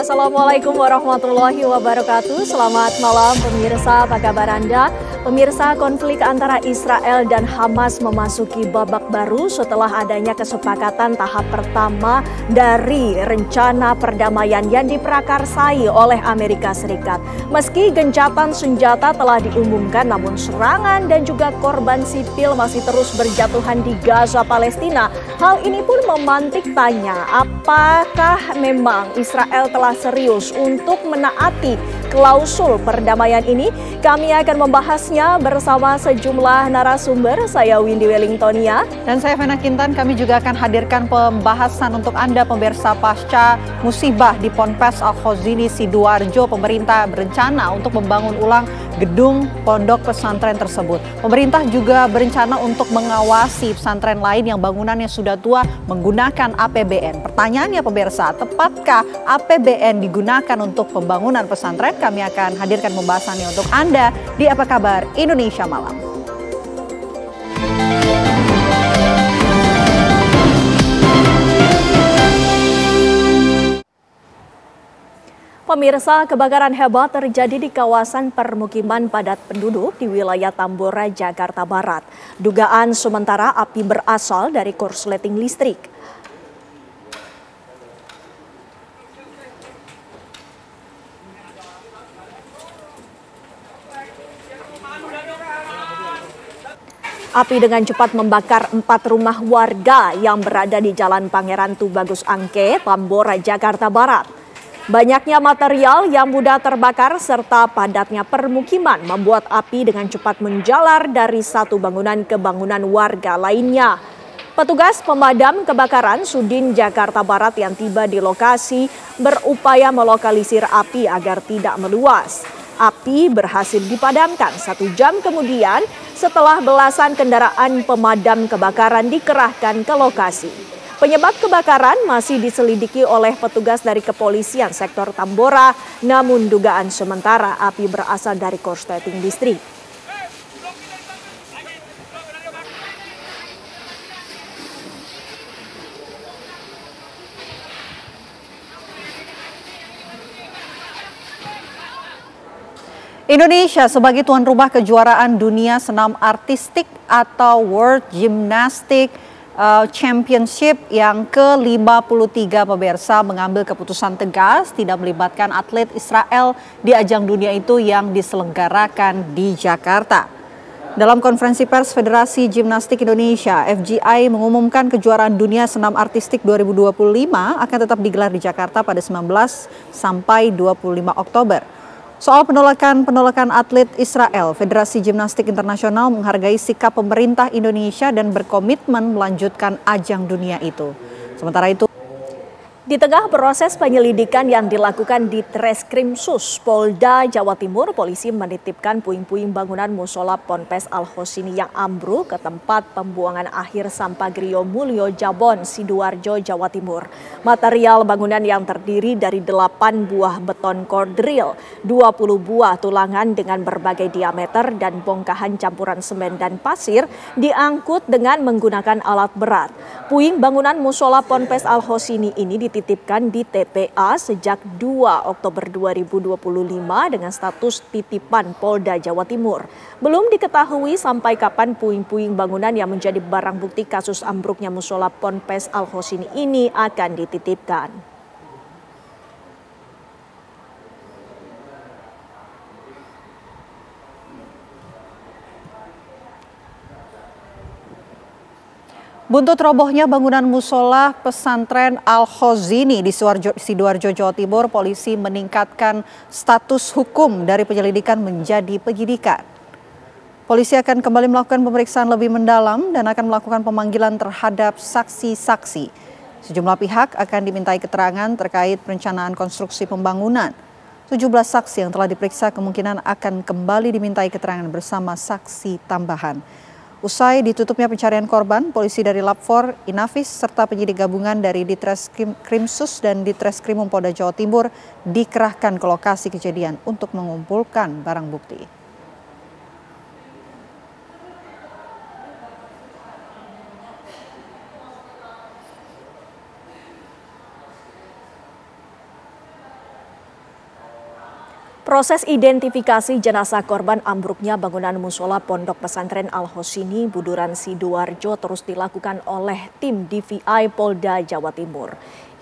Assalamualaikum warahmatullahi wabarakatuh. Selamat malam pemirsa, apa kabar Anda? Pemirsa, konflik antara Israel dan Hamas memasuki babak baru setelah adanya kesepakatan tahap pertama dari rencana perdamaian yang diprakarsai oleh Amerika Serikat. Meski gencatan senjata telah diumumkan, namun serangan dan juga korban sipil masih terus berjatuhan di Gaza, Palestina. Hal ini pun memantik tanya, apakah memang Israel telah serius untuk menaati klausul perdamaian ini? Kami akan membahasnya bersama sejumlah narasumber. Saya Windy Wellingtonia. Dan saya Vena Kintan. Kami juga akan hadirkan pembahasan untuk Anda pemirsa pasca musibah di Ponpes Al-Khazini Sidoarjo. Pemerintah berencana untuk membangun ulang gedung pondok pesantren tersebut. Pemerintah juga berencana untuk mengawasi pesantren lain yang bangunannya sudah tua menggunakan APBN. Pertanyaannya pemirsa, tepatkah APBN digunakan untuk pembangunan pesantren? Kami akan hadirkan pembahasannya untuk Anda di Apa Kabar Indonesia Malam. Pemirsa, kebakaran hebat terjadi di kawasan permukiman padat penduduk di wilayah Tambora, Jakarta Barat. Dugaan sementara api berasal dari korsleting listrik. Api dengan cepat membakar 4 rumah warga yang berada di Jalan Pangeran Tubagus Angke, Tambora, Jakarta Barat. Banyaknya material yang mudah terbakar serta padatnya permukiman membuat api dengan cepat menjalar dari satu bangunan ke bangunan warga lainnya. Petugas pemadam kebakaran Sudin Jakarta Barat yang tiba di lokasi berupaya melokalisir api agar tidak meluas. Api berhasil dipadamkan 1 jam kemudian setelah belasan kendaraan pemadam kebakaran dikerahkan ke lokasi. Penyebab kebakaran masih diselidiki oleh petugas dari kepolisian sektor Tambora, namun dugaan sementara api berasal dari korsleting listrik. Indonesia sebagai tuan rumah kejuaraan dunia senam artistik atau World Gymnastic Championship yang ke-53 pemirsa mengambil keputusan tegas tidak melibatkan atlet Israel di ajang dunia itu yang diselenggarakan di Jakarta. Dalam konferensi pers Federasi Gimnastik Indonesia, FGI mengumumkan kejuaraan dunia senam artistik 2025 akan tetap digelar di Jakarta pada 19 sampai 25 Oktober. Soal penolakan atlet Israel, Federasi Gimnastik Internasional menghargai sikap pemerintah Indonesia dan berkomitmen melanjutkan ajang dunia itu. Sementara itu, di tengah proses penyelidikan yang dilakukan di Treskrimsus Polda Jawa Timur, polisi menitipkan puing-puing bangunan musola Ponpes Al-Khazini yang ambruk ke tempat pembuangan akhir sampah Griyo Mulyo Jabon, Sidoarjo, Jawa Timur. Material bangunan yang terdiri dari 8 buah beton core drill, 20 buah tulangan dengan berbagai diameter dan bongkahan campuran semen dan pasir diangkut dengan menggunakan alat berat. Puing bangunan musola Ponpes Al-Khazini ini dititipkan di TPA sejak 2 Oktober 2025 dengan status titipan Polda Jawa Timur. Belum diketahui sampai kapan puing-puing bangunan yang menjadi barang bukti kasus ambruknya musola Ponpes Al-Khazini ini akan dititipkan. buntut robohnya bangunan musola pesantren Al-Khazini di Sidoarjo, Jawa Timur, polisi meningkatkan status hukum dari penyelidikan menjadi penyidikan. Polisi akan kembali melakukan pemeriksaan lebih mendalam dan akan melakukan pemanggilan terhadap saksi-saksi. Sejumlah pihak akan dimintai keterangan terkait perencanaan konstruksi pembangunan. 17 saksi yang telah diperiksa kemungkinan akan kembali dimintai keterangan bersama saksi tambahan. Usai ditutupnya pencarian korban, polisi dari Lab 4, Inavis, serta penyidik gabungan dari Ditreskrimsus dan Ditreskrimum Polda Jawa Timur dikerahkan ke lokasi kejadian untuk mengumpulkan barang bukti. Proses identifikasi jenazah korban ambruknya bangunan musola Pondok Pesantren Al-Hosini, Buduran Sidoarjo terus dilakukan oleh tim DVI Polda Jawa Timur.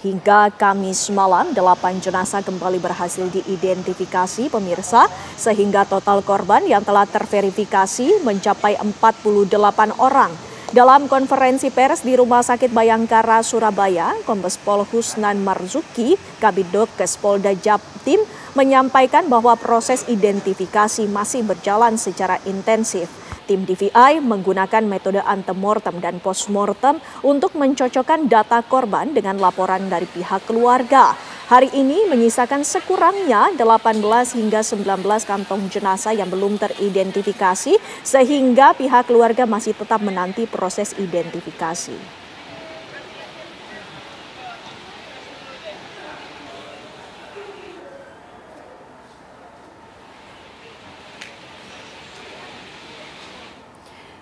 Hingga Kamis malam, 8 jenazah kembali berhasil diidentifikasi pemirsa, sehingga total korban yang telah terverifikasi mencapai 48 orang. Dalam konferensi pers di Rumah Sakit Bayangkara, Surabaya, Kombes Pol Husnan Marzuki, Kabidokes Polda Jatim, menyampaikan bahwa proses identifikasi masih berjalan secara intensif. Tim DVI menggunakan metode antemortem dan postmortem untuk mencocokkan data korban dengan laporan dari pihak keluarga. Hari ini menyisakan sekurangnya 18 hingga 19 kantong jenazah yang belum teridentifikasi, sehingga pihak keluarga masih tetap menanti proses identifikasi.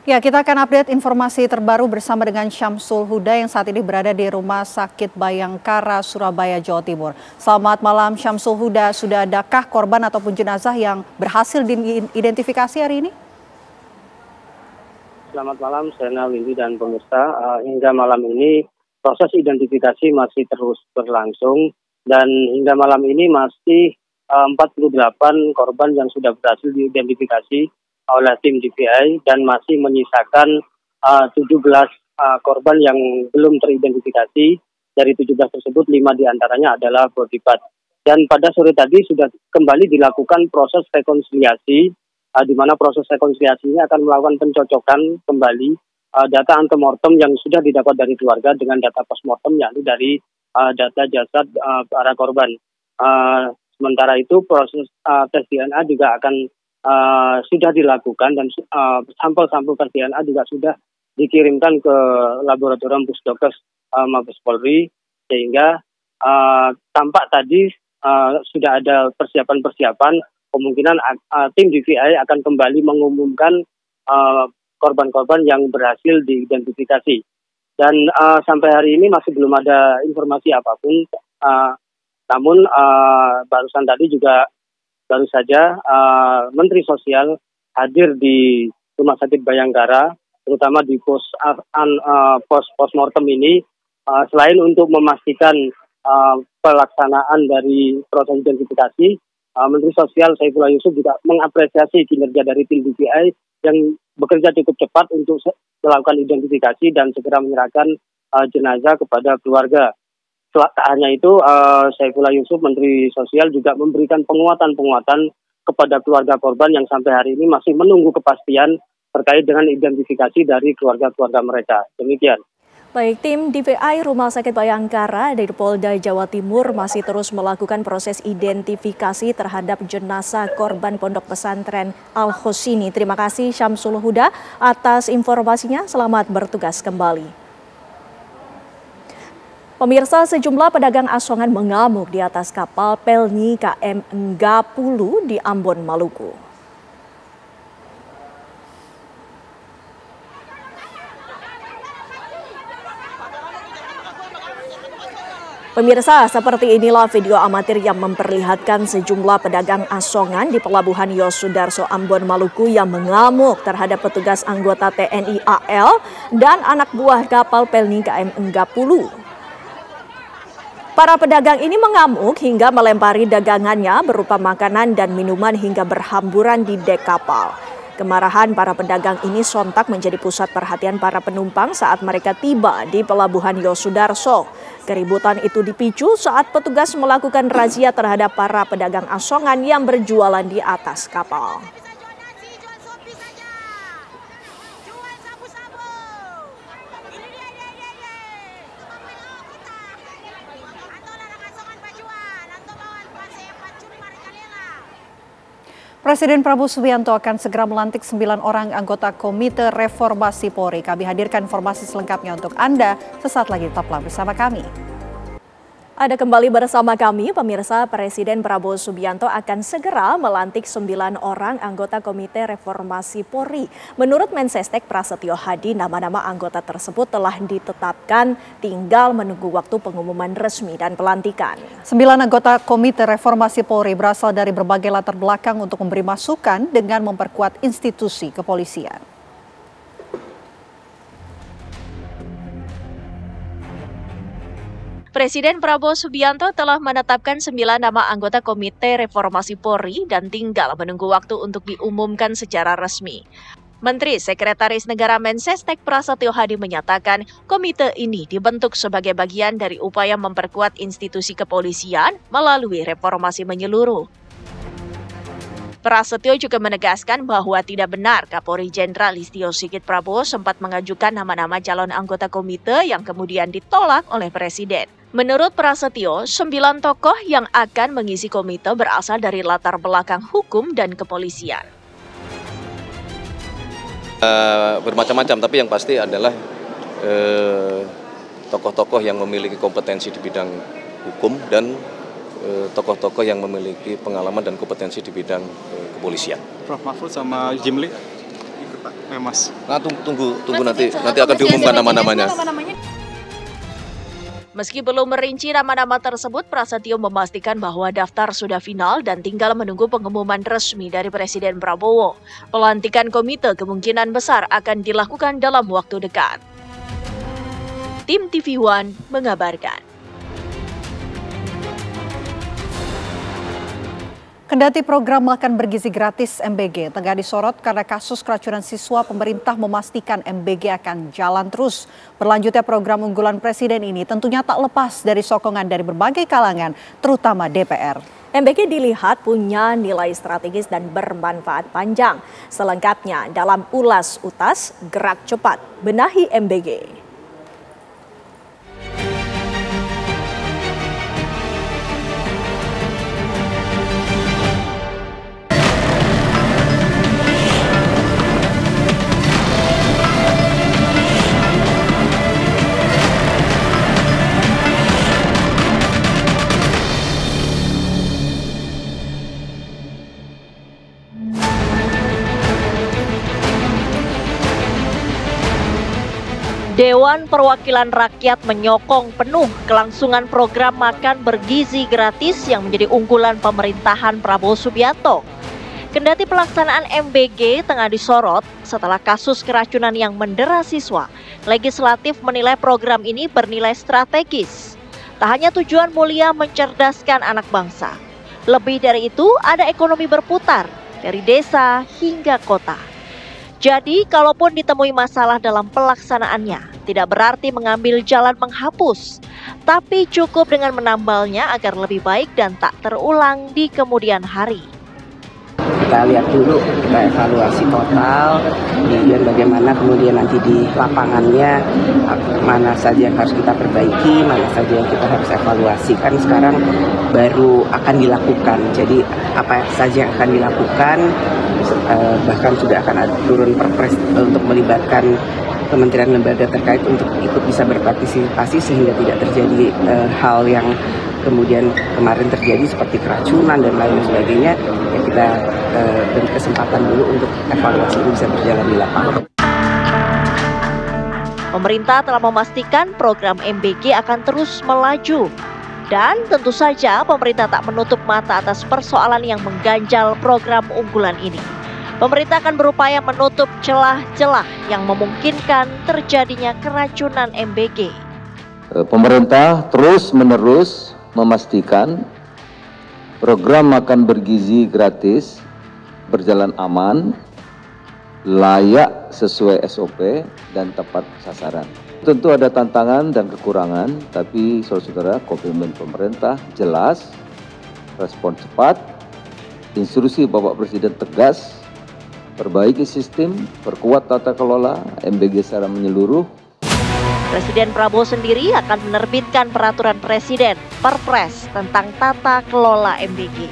Ya, kita akan update informasi terbaru bersama dengan Syamsul Huda yang saat ini berada di Rumah Sakit Bayangkara, Surabaya, Jawa Timur. Selamat malam Syamsul Huda, sudah adakah korban ataupun jenazah yang berhasil diidentifikasi hari ini? Selamat malam, Sena, Windy, dan pemirsa. Hingga malam ini proses identifikasi masih terus berlangsung dan hingga malam ini masih 48 korban yang sudah berhasil diidentifikasi oleh tim DVI dan masih menyisakan 17 korban yang belum teridentifikasi. Dari 17 tersebut 5 diantaranya adalah body part. Dan pada sore tadi sudah kembali dilakukan proses rekonsiliasi, di mana proses rekonsiliasi ini akan melakukan pencocokan kembali data antemortem yang sudah didapat dari keluarga dengan data postmortem, yakni dari data jasad para korban. Sementara itu proses tes DNA juga akan sudah dilakukan dan sampel-sampel tes DNA juga sudah dikirimkan ke laboratorium Pusdokes Mabes Polri, sehingga tampak tadi sudah ada persiapan-persiapan. Kemungkinan tim DVI akan kembali mengumumkan korban-korban yang berhasil diidentifikasi. Dan sampai hari ini masih belum ada informasi apapun, namun barusan tadi juga baru saja Menteri Sosial hadir di Rumah Sakit Bayangkara, terutama di postmortem ini, selain untuk memastikan pelaksanaan dari proses identifikasi, Menteri Sosial Saifullah Yusuf juga mengapresiasi kinerja dari tim DVI yang bekerja cukup cepat untuk melakukan identifikasi dan segera menyerahkan jenazah kepada keluarga. Tak hanya itu, Saifullah Yusuf, Menteri Sosial, juga memberikan penguatan-penguatan kepada keluarga korban yang sampai hari ini masih menunggu kepastian terkait dengan identifikasi dari keluarga-keluarga mereka. Demikian. Baik, tim DVI Rumah Sakit Bayangkara dari Polda Jawa Timur masih terus melakukan proses identifikasi terhadap jenazah korban Pondok Pesantren Al-Hosini. Terima kasih Syamsul Huda atas informasinya. Selamat bertugas kembali. Pemirsa, sejumlah pedagang asongan mengamuk di atas kapal Pelni KM Enggapulu di Ambon, Maluku. Pemirsa, seperti inilah video amatir yang memperlihatkan sejumlah pedagang asongan di Pelabuhan Yosudarso, Ambon, Maluku yang mengamuk terhadap petugas anggota TNI AL dan anak buah kapal Pelni KM Enggapulu. Para pedagang ini mengamuk hingga melempari dagangannya berupa makanan dan minuman hingga berhamburan di dek kapal. Kemarahan para pedagang ini sontak menjadi pusat perhatian para penumpang saat mereka tiba di Pelabuhan Yosudarso. Keributan itu dipicu saat petugas melakukan razia terhadap para pedagang asongan yang berjualan di atas kapal. Presiden Prabowo Subianto akan segera melantik 9 orang anggota Komite Reformasi Polri. Kami hadirkan informasi selengkapnya untuk Anda sesaat lagi, tetaplah bersama kami. Ada kembali bersama kami, pemirsa. Presiden Prabowo Subianto akan segera melantik 9 orang anggota Komite Reformasi Polri. Menurut Mensesnek Prasetyo Hadi, nama-nama anggota tersebut telah ditetapkan, tinggal menunggu waktu pengumuman resmi dan pelantikan. 9 anggota Komite Reformasi Polri berasal dari berbagai latar belakang untuk memberi masukan dengan memperkuat institusi kepolisian. Presiden Prabowo Subianto telah menetapkan 9 nama anggota Komite Reformasi Polri dan tinggal menunggu waktu untuk diumumkan secara resmi. Menteri Sekretaris Negara Mensesnek Prasetyo Hadi menyatakan komite ini dibentuk sebagai bagian dari upaya memperkuat institusi kepolisian melalui reformasi menyeluruh. Prasetyo juga menegaskan bahwa tidak benar Kapolri Jenderal Listio Sigit Prabowo sempat mengajukan nama-nama calon anggota komite yang kemudian ditolak oleh Presiden. Menurut Prasetyo, 9 tokoh yang akan mengisi komite berasal dari latar belakang hukum dan kepolisian. Bermacam-macam, tapi yang pasti adalah tokoh-tokoh yang memiliki kompetensi di bidang hukum dan tokoh-tokoh yang memiliki pengalaman dan kompetensi di bidang kepolisian. Prof Mahfud sama Jimli ikut Pak Memas. Nah, tunggu nanti akan diumumkan nama-namanya. Meski belum merinci nama-nama tersebut, Prasetyo memastikan bahwa daftar sudah final dan tinggal menunggu pengumuman resmi dari Presiden Prabowo. Pelantikan komite kemungkinan besar akan dilakukan dalam waktu dekat. Tim TV One mengabarkan. Kendati program makan bergizi gratis MBG tengah disorot karena kasus keracunan siswa, pemerintah memastikan MBG akan jalan terus. Berlanjutnya program unggulan Presiden ini tentunya tak lepas dari sokongan dari berbagai kalangan, terutama DPR. MBG dilihat punya nilai strategis dan bermanfaat panjang. Selengkapnya dalam Ulas Utas, Gerak Cepat, Benahi MBG. Dewan Perwakilan Rakyat menyokong penuh kelangsungan program makan bergizi gratis yang menjadi unggulan pemerintahan Prabowo Subianto. Kendati pelaksanaan MBG tengah disorot setelah kasus keracunan yang mendera siswa, legislatif menilai program ini bernilai strategis. Tak hanya tujuan mulia mencerdaskan anak bangsa, lebih dari itu ada ekonomi berputar dari desa hingga kota. Jadi, kalaupun ditemui masalah dalam pelaksanaannya, tidak berarti mengambil jalan menghapus, tapi cukup dengan menambalnya agar lebih baik dan tak terulang di kemudian hari. Kita lihat dulu, kita evaluasi total, kemudian bagaimana kemudian nanti di lapangannya, mana saja yang harus kita perbaiki, mana saja yang kita harus evaluasi. Kan sekarang baru akan dilakukan, jadi apa saja yang akan dilakukan, bahkan sudah akan ada turun perpres untuk melibatkan kementerian lembaga terkait untuk ikut bisa berpartisipasi sehingga tidak terjadi hal yang kemudian kemarin terjadi seperti keracunan dan lain sebagainya. Ya kita beri kesempatan dulu untuk evaluasi itu bisa berjalan di lapangan. Pemerintah telah memastikan program MBG akan terus melaju. Dan tentu saja pemerintah tak menutup mata atas persoalan yang mengganjal program unggulan ini. Pemerintah akan berupaya menutup celah-celah yang memungkinkan terjadinya keracunan MBG. Pemerintah terus-menerus memastikan program makan bergizi gratis berjalan aman, layak sesuai SOP, dan tepat sasaran. Tentu ada tantangan dan kekurangan, tapi saudara-saudara, komitmen pemerintah jelas, respon cepat, instruksi Bapak Presiden tegas, perbaiki sistem, perkuat tata kelola MBG secara menyeluruh. Presiden Prabowo sendiri akan menerbitkan peraturan presiden, Perpres, tentang tata kelola MBG.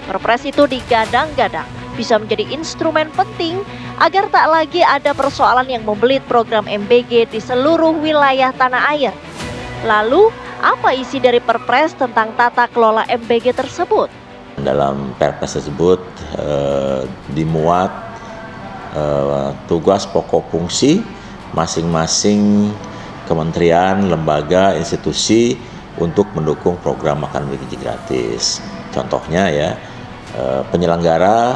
Perpres itu digadang-gadang bisa menjadi instrumen penting agar tak lagi ada persoalan yang membelit program MBG di seluruh wilayah tanah air. Lalu, Apa isi dari Perpres tentang tata kelola MBG tersebut? Dalam Perpres tersebut dimuat tugas pokok fungsi masing-masing kementerian, lembaga, institusi untuk mendukung program makan bergizi gratis. Contohnya ya, penyelenggara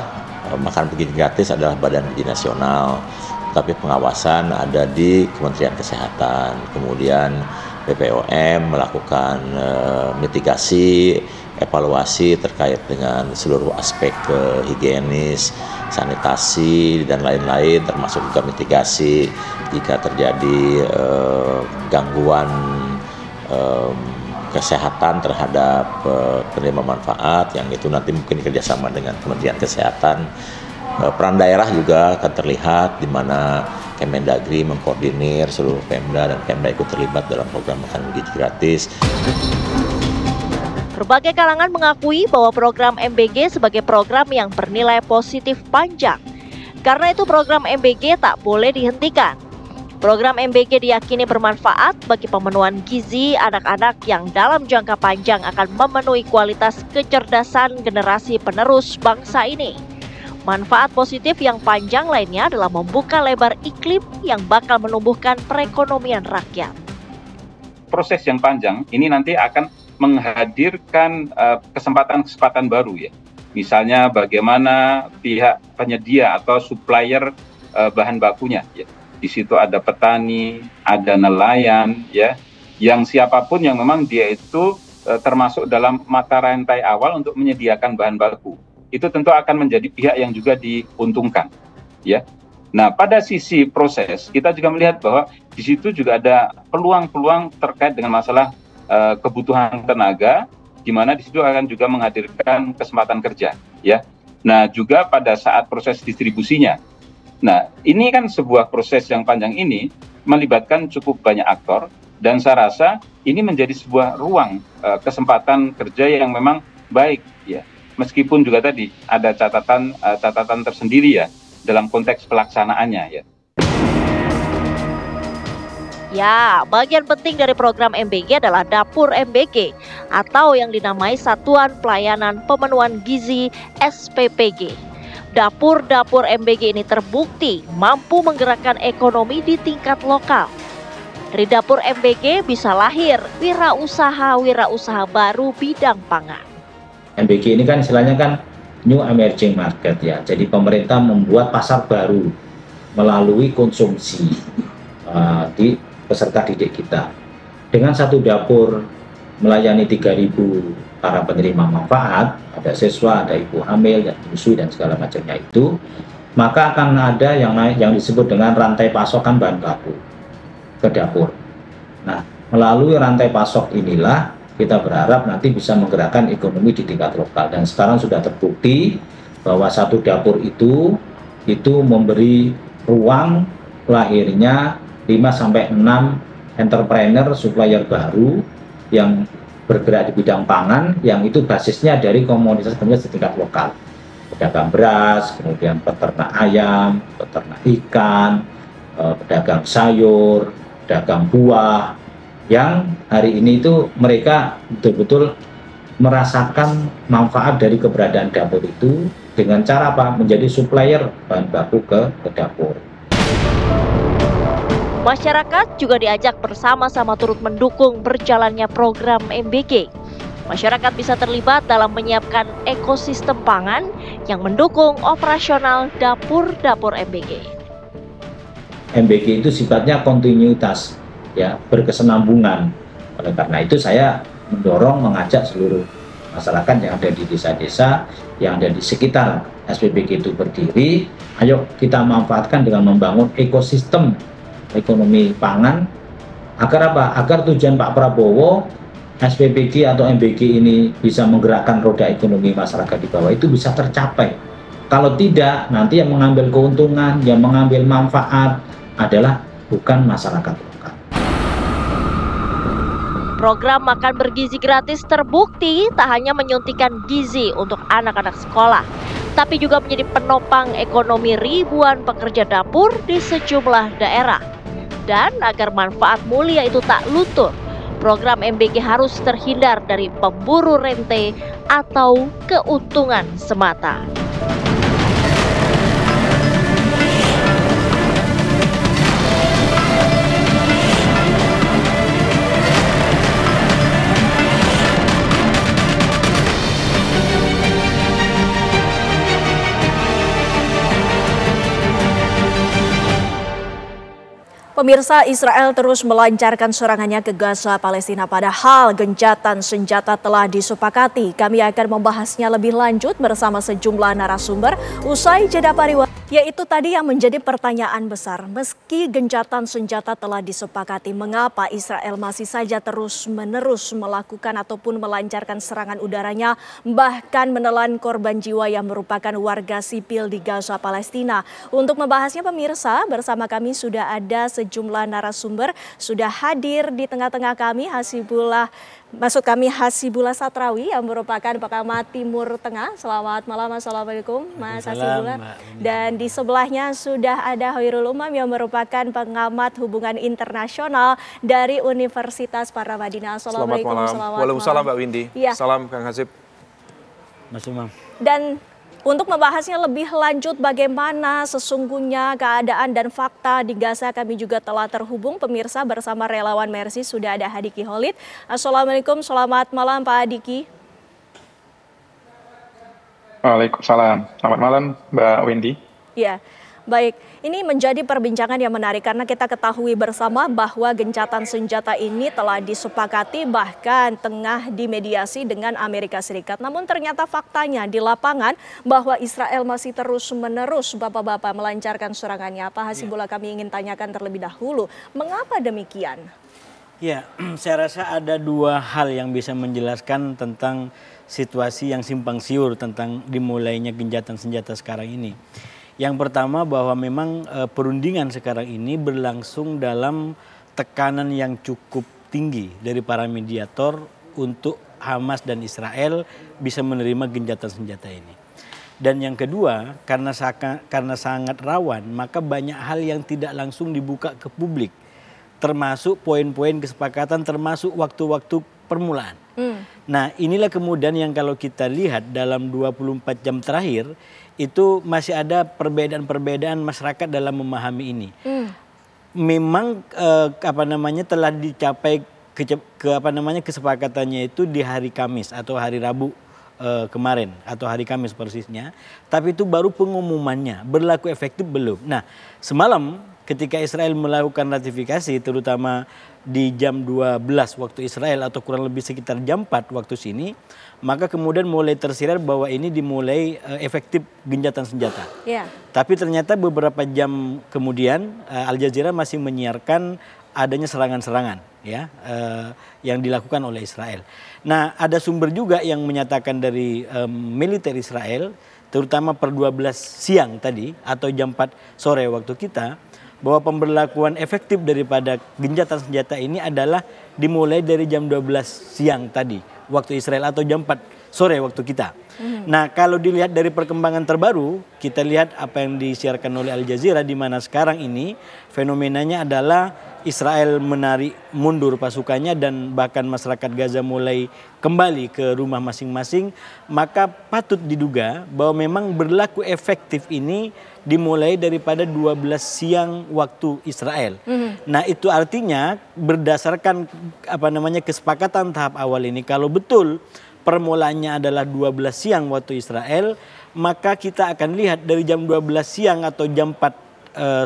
makan bergizi gratis adalah Badan Gizi Nasional, tapi pengawasan ada di Kementerian Kesehatan. Kemudian BPOM melakukan mitigasi, evaluasi terkait dengan seluruh aspek higienis, sanitasi, dan lain-lain, termasuk juga mitigasi jika terjadi gangguan kesehatan terhadap penerima manfaat, yang itu nanti mungkin kerjasama dengan Kementerian Kesehatan. Peran daerah juga akan terlihat di mana Kemendagri mengkoordinir seluruh Pemda dan Pemda ikut terlibat dalam program makan bergizi gratis. Berbagai kalangan mengakui bahwa program MBG sebagai program yang bernilai positif panjang. Karena itu program MBG tak boleh dihentikan. Program MBG diyakini bermanfaat bagi pemenuhan gizi anak-anak yang dalam jangka panjang akan memenuhi kualitas kecerdasan generasi penerus bangsa ini. Manfaat positif yang panjang lainnya adalah membuka lebar iklim yang bakal menumbuhkan perekonomian rakyat. Proses yang panjang ini nanti akan menghadirkan kesempatan-kesempatan baru ya. Misalnya bagaimana pihak penyedia atau supplier bahan bakunya ya. Di situ ada petani, ada nelayan ya, yang siapapun yang memang dia itu termasuk dalam mata rantai awal untuk menyediakan bahan baku. Itu tentu akan menjadi pihak yang juga diuntungkan ya. Nah, pada sisi proses kita juga melihat bahwa di situ juga ada peluang-peluang terkait dengan masalah kebutuhan tenaga, di mana di situ akan juga menghadirkan kesempatan kerja ya. Nah, juga pada saat proses distribusinya. Nah, ini kan sebuah proses yang panjang ini melibatkan cukup banyak aktor, dan saya rasa ini menjadi sebuah ruang kesempatan kerja yang memang baik ya. Meskipun juga tadi ada catatan tersendiri ya dalam konteks pelaksanaannya ya. Ya, bagian penting dari program MBG adalah Dapur MBG atau yang dinamai Satuan Pelayanan Pemenuhan Gizi SPPG. Dapur-dapur MBG ini terbukti mampu menggerakkan ekonomi di tingkat lokal. Dari dapur MBG bisa lahir wirausaha baru bidang pangan. MBG ini kan istilahnya kan new emerging market ya. Jadi pemerintah membuat pasar baru melalui konsumsi di peserta didik kita. Dengan satu dapur melayani 3.000 para penerima manfaat, ada siswa, ada ibu hamil, dan menyusui dan segala macamnya itu, maka akan ada yang disebut dengan rantai pasokan bahan baku ke dapur. Nah, melalui rantai pasok inilah kita berharap nanti bisa menggerakkan ekonomi di tingkat lokal, dan sekarang sudah terbukti bahwa satu dapur itu memberi ruang lahirnya 5-6 entrepreneur supplier baru yang bergerak di bidang pangan, yang itu basisnya dari komunitas-komunitas di tingkat lokal, pedagang beras, kemudian peternak ayam, peternak ikan, pedagang sayur, pedagang buah, yang hari ini itu mereka betul-betul merasakan manfaat dari keberadaan dapur itu dengan cara apa? Menjadi supplier bahan baku ke dapur. Masyarakat juga diajak bersama-sama turut mendukung berjalannya program MBG. Masyarakat bisa terlibat dalam menyiapkan ekosistem pangan yang mendukung operasional dapur-dapur MBG. MBG itu sifatnya kontinuitas, ya, berkesinambungan. Oleh karena itu saya mengajak seluruh masyarakat yang ada di desa-desa, yang ada di sekitar SPPG itu berdiri, ayo kita manfaatkan dengan membangun ekosistem ekonomi pangan, agar apa? Agar tujuan Pak Prabowo SPPG atau MBG ini bisa menggerakkan roda ekonomi masyarakat di bawah itu bisa tercapai. Kalau tidak, nanti yang mengambil keuntungan, yang mengambil manfaat adalah bukan masyarakat lokal. Program makan bergizi gratis terbukti tak hanya menyuntikkan gizi untuk anak-anak sekolah, tapi juga menjadi penopang ekonomi ribuan pekerja dapur di sejumlah daerah. Dan agar manfaat mulia itu tak luntur, Program MBG harus terhindar dari pemburu rente atau keuntungan semata. Pemirsa, Israel terus melancarkan serangannya ke Gaza, Palestina, padahal gencatan senjata telah disepakati. Kami akan membahasnya lebih lanjut bersama sejumlah narasumber usai jeda pariwara. Yaitu tadi yang menjadi pertanyaan besar. Meski gencatan senjata telah disepakati, mengapa Israel masih saja terus-menerus melakukan ataupun melancarkan serangan udaranya, bahkan menelan korban jiwa yang merupakan warga sipil di Gaza, Palestina. Untuk membahasnya, pemirsa, bersama kami sudah ada sejumlah narasumber, sudah hadir di tengah-tengah kami Hasibullah Satrawi yang merupakan pengamat Timur Tengah. Selamat malam, assalamualaikum Mas Hasibullah. Dan di sebelahnya sudah ada Hoirul Umam yang merupakan pengamat hubungan internasional dari Universitas Paramadina. Assalamualaikum. Selamat malam. Waalaikumsalam Mbak Windy. Ya. Salam Kang Hasib. Mas Umam. Dan untuk membahasnya lebih lanjut bagaimana sesungguhnya keadaan dan fakta di Gaza, kami juga telah terhubung pemirsa bersama relawan Mercy, sudah ada Hadiki Khalid. Assalamualaikum, selamat malam Pak Hadiki. Waalaikumsalam, selamat malam Mbak Windy. Ya, baik. Ini menjadi perbincangan yang menarik karena kita ketahui bersama bahwa gencatan senjata ini telah disepakati bahkan tengah dimediasi dengan Amerika Serikat. Namun ternyata faktanya di lapangan bahwa Israel masih terus-menerus Bapak-Bapak melancarkan serangannya. Pak Hasibullah, kami ingin tanyakan terlebih dahulu, mengapa demikian? Ya, saya rasa ada dua hal yang bisa menjelaskan tentang situasi yang simpang siur tentang dimulainya gencatan senjata sekarang ini. Yang pertama bahwa memang perundingan sekarang ini berlangsung dalam tekanan yang cukup tinggi dari para mediator untuk Hamas dan Israel bisa menerima gencatan senjata ini. Dan yang kedua, karena sangat rawan, maka banyak hal yang tidak langsung dibuka ke publik. Termasuk poin-poin kesepakatan, termasuk waktu-waktu permulaan. Nah, inilah kemudian yang kalau kita lihat dalam 24 jam terakhir, itu masih ada perbedaan-perbedaan masyarakat dalam memahami ini. Memang telah dicapai kesepakatannya itu di hari Kamis atau hari Rabu kemarin atau hari Kamis persisnya, tapi itu baru pengumumannya, berlaku efektif belum. Nah, semalam ketika Israel melakukan ratifikasi, terutama di jam 12 waktu Israel atau kurang lebih sekitar jam 4 waktu sini, maka kemudian mulai tersirat bahwa ini dimulai efektif gencatan senjata. Yeah. Tapi ternyata beberapa jam kemudian Al Jazeera masih menyiarkan adanya serangan-serangan ya yang dilakukan oleh Israel. Nah, ada sumber juga yang menyatakan dari militer Israel, terutama per 12 siang tadi atau jam 4 sore waktu kita, bahwa pemberlakuan efektif daripada gencatan senjata ini adalah dimulai dari jam 12 siang tadi waktu Israel atau jam 4 sore waktu kita. Nah, kalau dilihat dari perkembangan terbaru, kita lihat apa yang disiarkan oleh Al Jazeera, di mana sekarang ini fenomenanya adalah Israel menarik mundur pasukannya dan bahkan masyarakat Gaza mulai kembali ke rumah masing-masing, maka patut diduga bahwa memang berlaku efektif ini dimulai daripada 12 siang waktu Israel. Nah, itu artinya berdasarkan kesepakatan tahap awal ini, kalau betul permulaannya adalah 12 siang waktu Israel, maka kita akan lihat dari jam 12 siang atau jam 4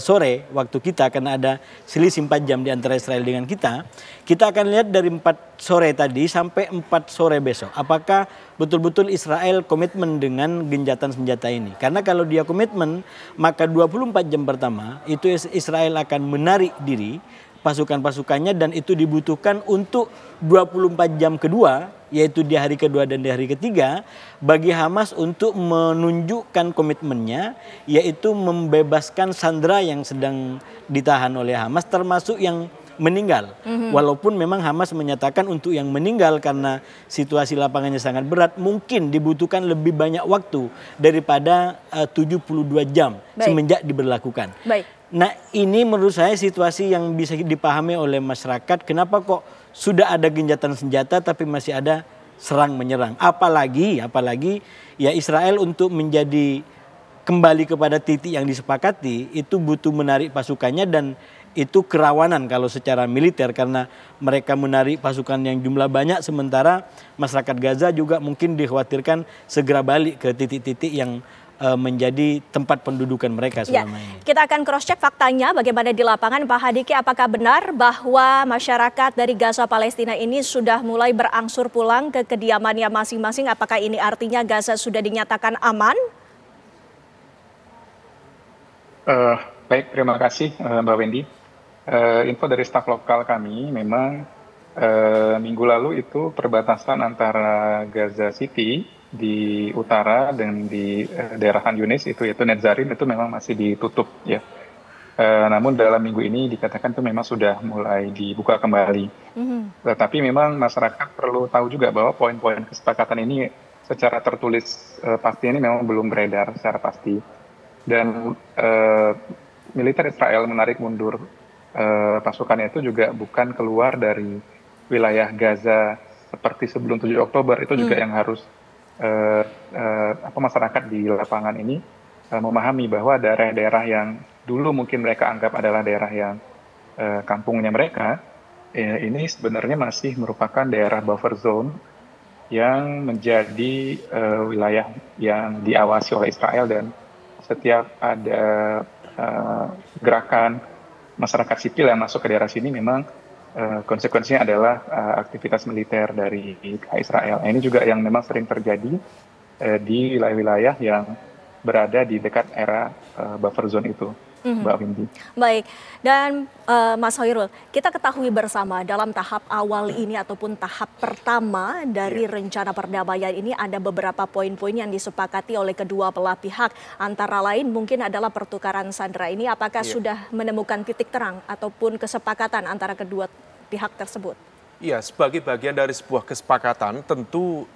sore waktu kita, karena ada selisih 4 jam di antara Israel dengan kita akan lihat dari 4 sore tadi sampai 4 sore besok. Apakah betul-betul Israel komitmen dengan gencatan senjata ini? Karena kalau dia komitmen, maka 24 jam pertama itu Israel akan menarik diri pasukan-pasukannya, dan itu dibutuhkan untuk 24 jam kedua, yaitu di hari kedua dan di hari ketiga, bagi Hamas untuk menunjukkan komitmennya, yaitu membebaskan sandera yang sedang ditahan oleh Hamas, termasuk yang meninggal. Walaupun memang Hamas menyatakan untuk yang meninggal karena situasi lapangannya sangat berat, mungkin dibutuhkan lebih banyak waktu daripada 72 jam semenjak diberlakukan. Nah, ini menurut saya situasi yang bisa dipahami oleh masyarakat. Kenapa kok sudah ada gencatan senjata tapi masih ada serang menyerang. Apalagi ya Israel untuk menjadi kembali kepada titik yang disepakati itu butuh menarik pasukannya, dan itu kerawanan kalau secara militer karena mereka menarik pasukan yang jumlah banyak, sementara masyarakat Gaza juga mungkin dikhawatirkan segera balik ke titik-titik yang menjadi tempat pendudukan mereka selama ini. Kita akan cross-check faktanya bagaimana di lapangan. Pak Hadiki, apakah benar bahwa masyarakat dari Gaza Palestina ini sudah mulai berangsur pulang ke kediamannya masing-masing? Apakah ini artinya Gaza sudah dinyatakan aman? Baik, terima kasih Mbak Wendy. Info dari staf lokal kami, memang minggu lalu itu perbatasan antara Gaza City di utara dan di daerah Khan Yunis itu, yaitu Netzarim, itu memang masih ditutup ya. Namun dalam minggu ini dikatakan itu memang sudah mulai dibuka kembali. Tetapi memang masyarakat perlu tahu juga bahwa poin-poin kesepakatan ini secara tertulis pasti ini memang belum beredar secara pasti. Dan militer Israel menarik mundur pasukannya itu juga bukan keluar dari wilayah Gaza seperti sebelum 7 Oktober. Itu juga yang harus masyarakat di lapangan ini memahami bahwa daerah-daerah yang dulu mungkin mereka anggap adalah daerah yang kampungnya mereka, ini sebenarnya masih merupakan daerah buffer zone yang menjadi wilayah yang diawasi oleh Israel, dan setiap ada gerakan masyarakat sipil yang masuk ke daerah sini memang konsekuensinya adalah aktivitas militer dari Israel. Ini juga yang memang sering terjadi di wilayah-wilayah yang berada di dekat era buffer zone itu, Mbak Windy. Baik, dan Mas Hoirul, kita ketahui bersama dalam tahap awal ini ataupun tahap pertama dari rencana perdamaian ini ada beberapa poin-poin yang disepakati oleh kedua belah pihak. Antara lain mungkin adalah pertukaran sandera ini. Apakah sudah menemukan titik terang ataupun kesepakatan antara kedua pihak tersebut? Iya, sebagai bagian dari sebuah kesepakatan tentu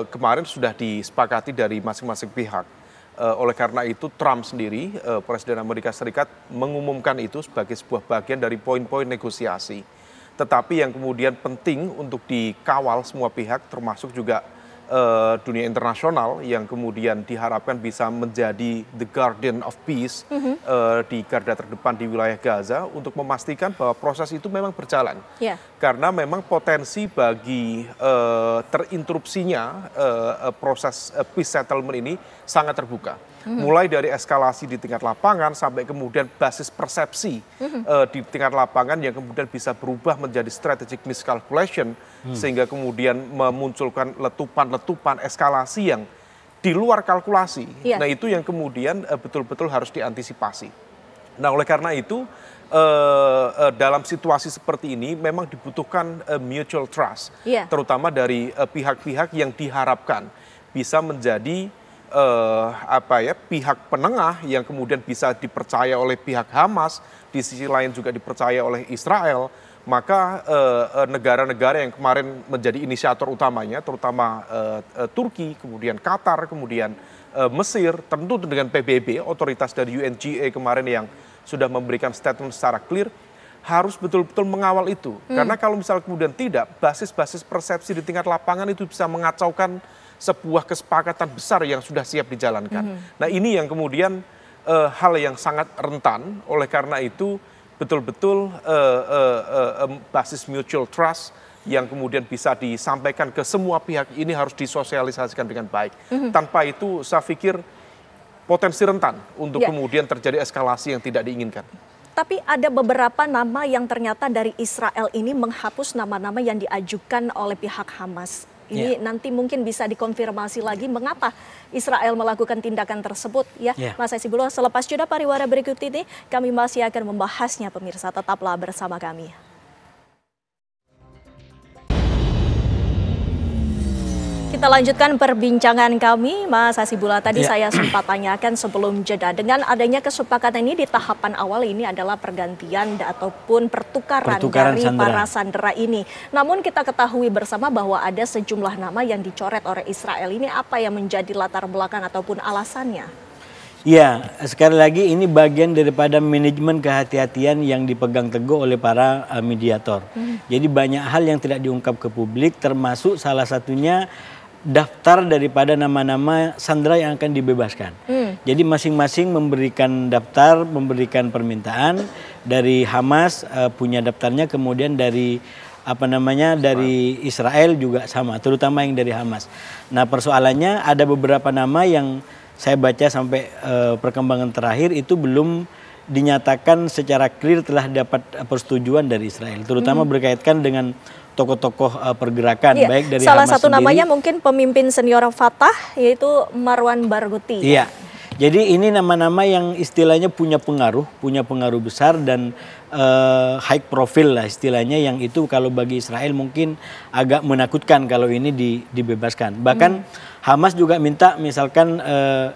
kemarin sudah disepakati dari masing-masing pihak. Oleh karena itu Trump sendiri, Presiden Amerika Serikat, mengumumkan itu sebagai sebuah bagian dari poin-poin negosiasi. Tetapi yang kemudian penting untuk dikawal semua pihak, termasuk juga dunia internasional yang kemudian diharapkan bisa menjadi the guardian of peace di garda terdepan di wilayah Gaza untuk memastikan bahwa proses itu memang berjalan. Karena memang potensi bagi terinterupsinya proses peace settlement ini sangat terbuka. Mulai dari eskalasi di tingkat lapangan sampai kemudian basis persepsi di tingkat lapangan yang kemudian bisa berubah menjadi strategic miscalculation, sehingga kemudian memunculkan letupan-letupan eskalasi yang di luar kalkulasi. Nah itu yang kemudian betul-betul harus diantisipasi. Nah oleh karena itu dalam situasi seperti ini memang dibutuhkan mutual trust, terutama dari pihak-pihak yang diharapkan bisa menjadi pihak penengah yang kemudian bisa dipercaya oleh pihak Hamas, di sisi lain juga dipercaya oleh Israel. Maka negara-negara yang kemarin menjadi inisiator utamanya, terutama Turki, kemudian Qatar, kemudian Mesir, tentu dengan PBB, otoritas dari UNGA kemarin yang sudah memberikan statement secara clear, harus betul-betul mengawal itu. Karena kalau misalnya kemudian tidak, basis-basis persepsi di tingkat lapangan itu bisa mengacaukan sebuah kesepakatan besar yang sudah siap dijalankan. Nah ini yang kemudian hal yang sangat rentan. Oleh karena itu betul-betul basis mutual trust yang kemudian bisa disampaikan ke semua pihak ini harus disosialisasikan dengan baik. Tanpa itu saya pikir potensi rentan untuk kemudian terjadi eskalasi yang tidak diinginkan. Tapi ada beberapa nama yang ternyata dari Israel ini menghapus nama-nama yang diajukan oleh pihak Hamas. Ini nanti mungkin bisa dikonfirmasi lagi mengapa Israel melakukan tindakan tersebut ya. Mas Hasibuloh, selepas jeda pariwara berikut ini kami masih akan membahasnya pemirsa, tetaplah bersama kami. Kita lanjutkan perbincangan kami, Mas Hasibuloh. Tadi saya sempat tanyakan sebelum jeda, dengan adanya kesepakatan ini di tahapan awal ini adalah pergantian ataupun pertukaran dari sandera. Para sandera ini. Namun kita ketahui bersama bahwa ada sejumlah nama yang dicoret oleh Israel. Ini apa yang menjadi latar belakang ataupun alasannya? Ya, sekali lagi ini bagian daripada manajemen kehati-hatian yang dipegang teguh oleh para mediator. Jadi banyak hal yang tidak diungkap ke publik, termasuk salah satunya daftar daripada nama-nama sandera yang akan dibebaskan. Jadi masing-masing memberikan daftar, memberikan permintaan. Dari Hamas punya daftarnya, kemudian dari dari Israel juga sama, terutama yang dari Hamas. Nah, persoalannya ada beberapa nama yang saya baca sampai perkembangan terakhir itu belum dinyatakan secara clear telah dapat persetujuan dari Israel, terutama berkaitan dengan tokoh-tokoh pergerakan, baik dari salah Hamas satu sendiri. namanya mungkin pemimpin senior Fatah, yaitu Marwan Barghouti. Iya. Jadi ini nama-nama yang istilahnya punya pengaruh besar dan high profile lah istilahnya, yang itu kalau bagi Israel mungkin agak menakutkan kalau ini dibebaskan. Bahkan Hamas juga minta misalkan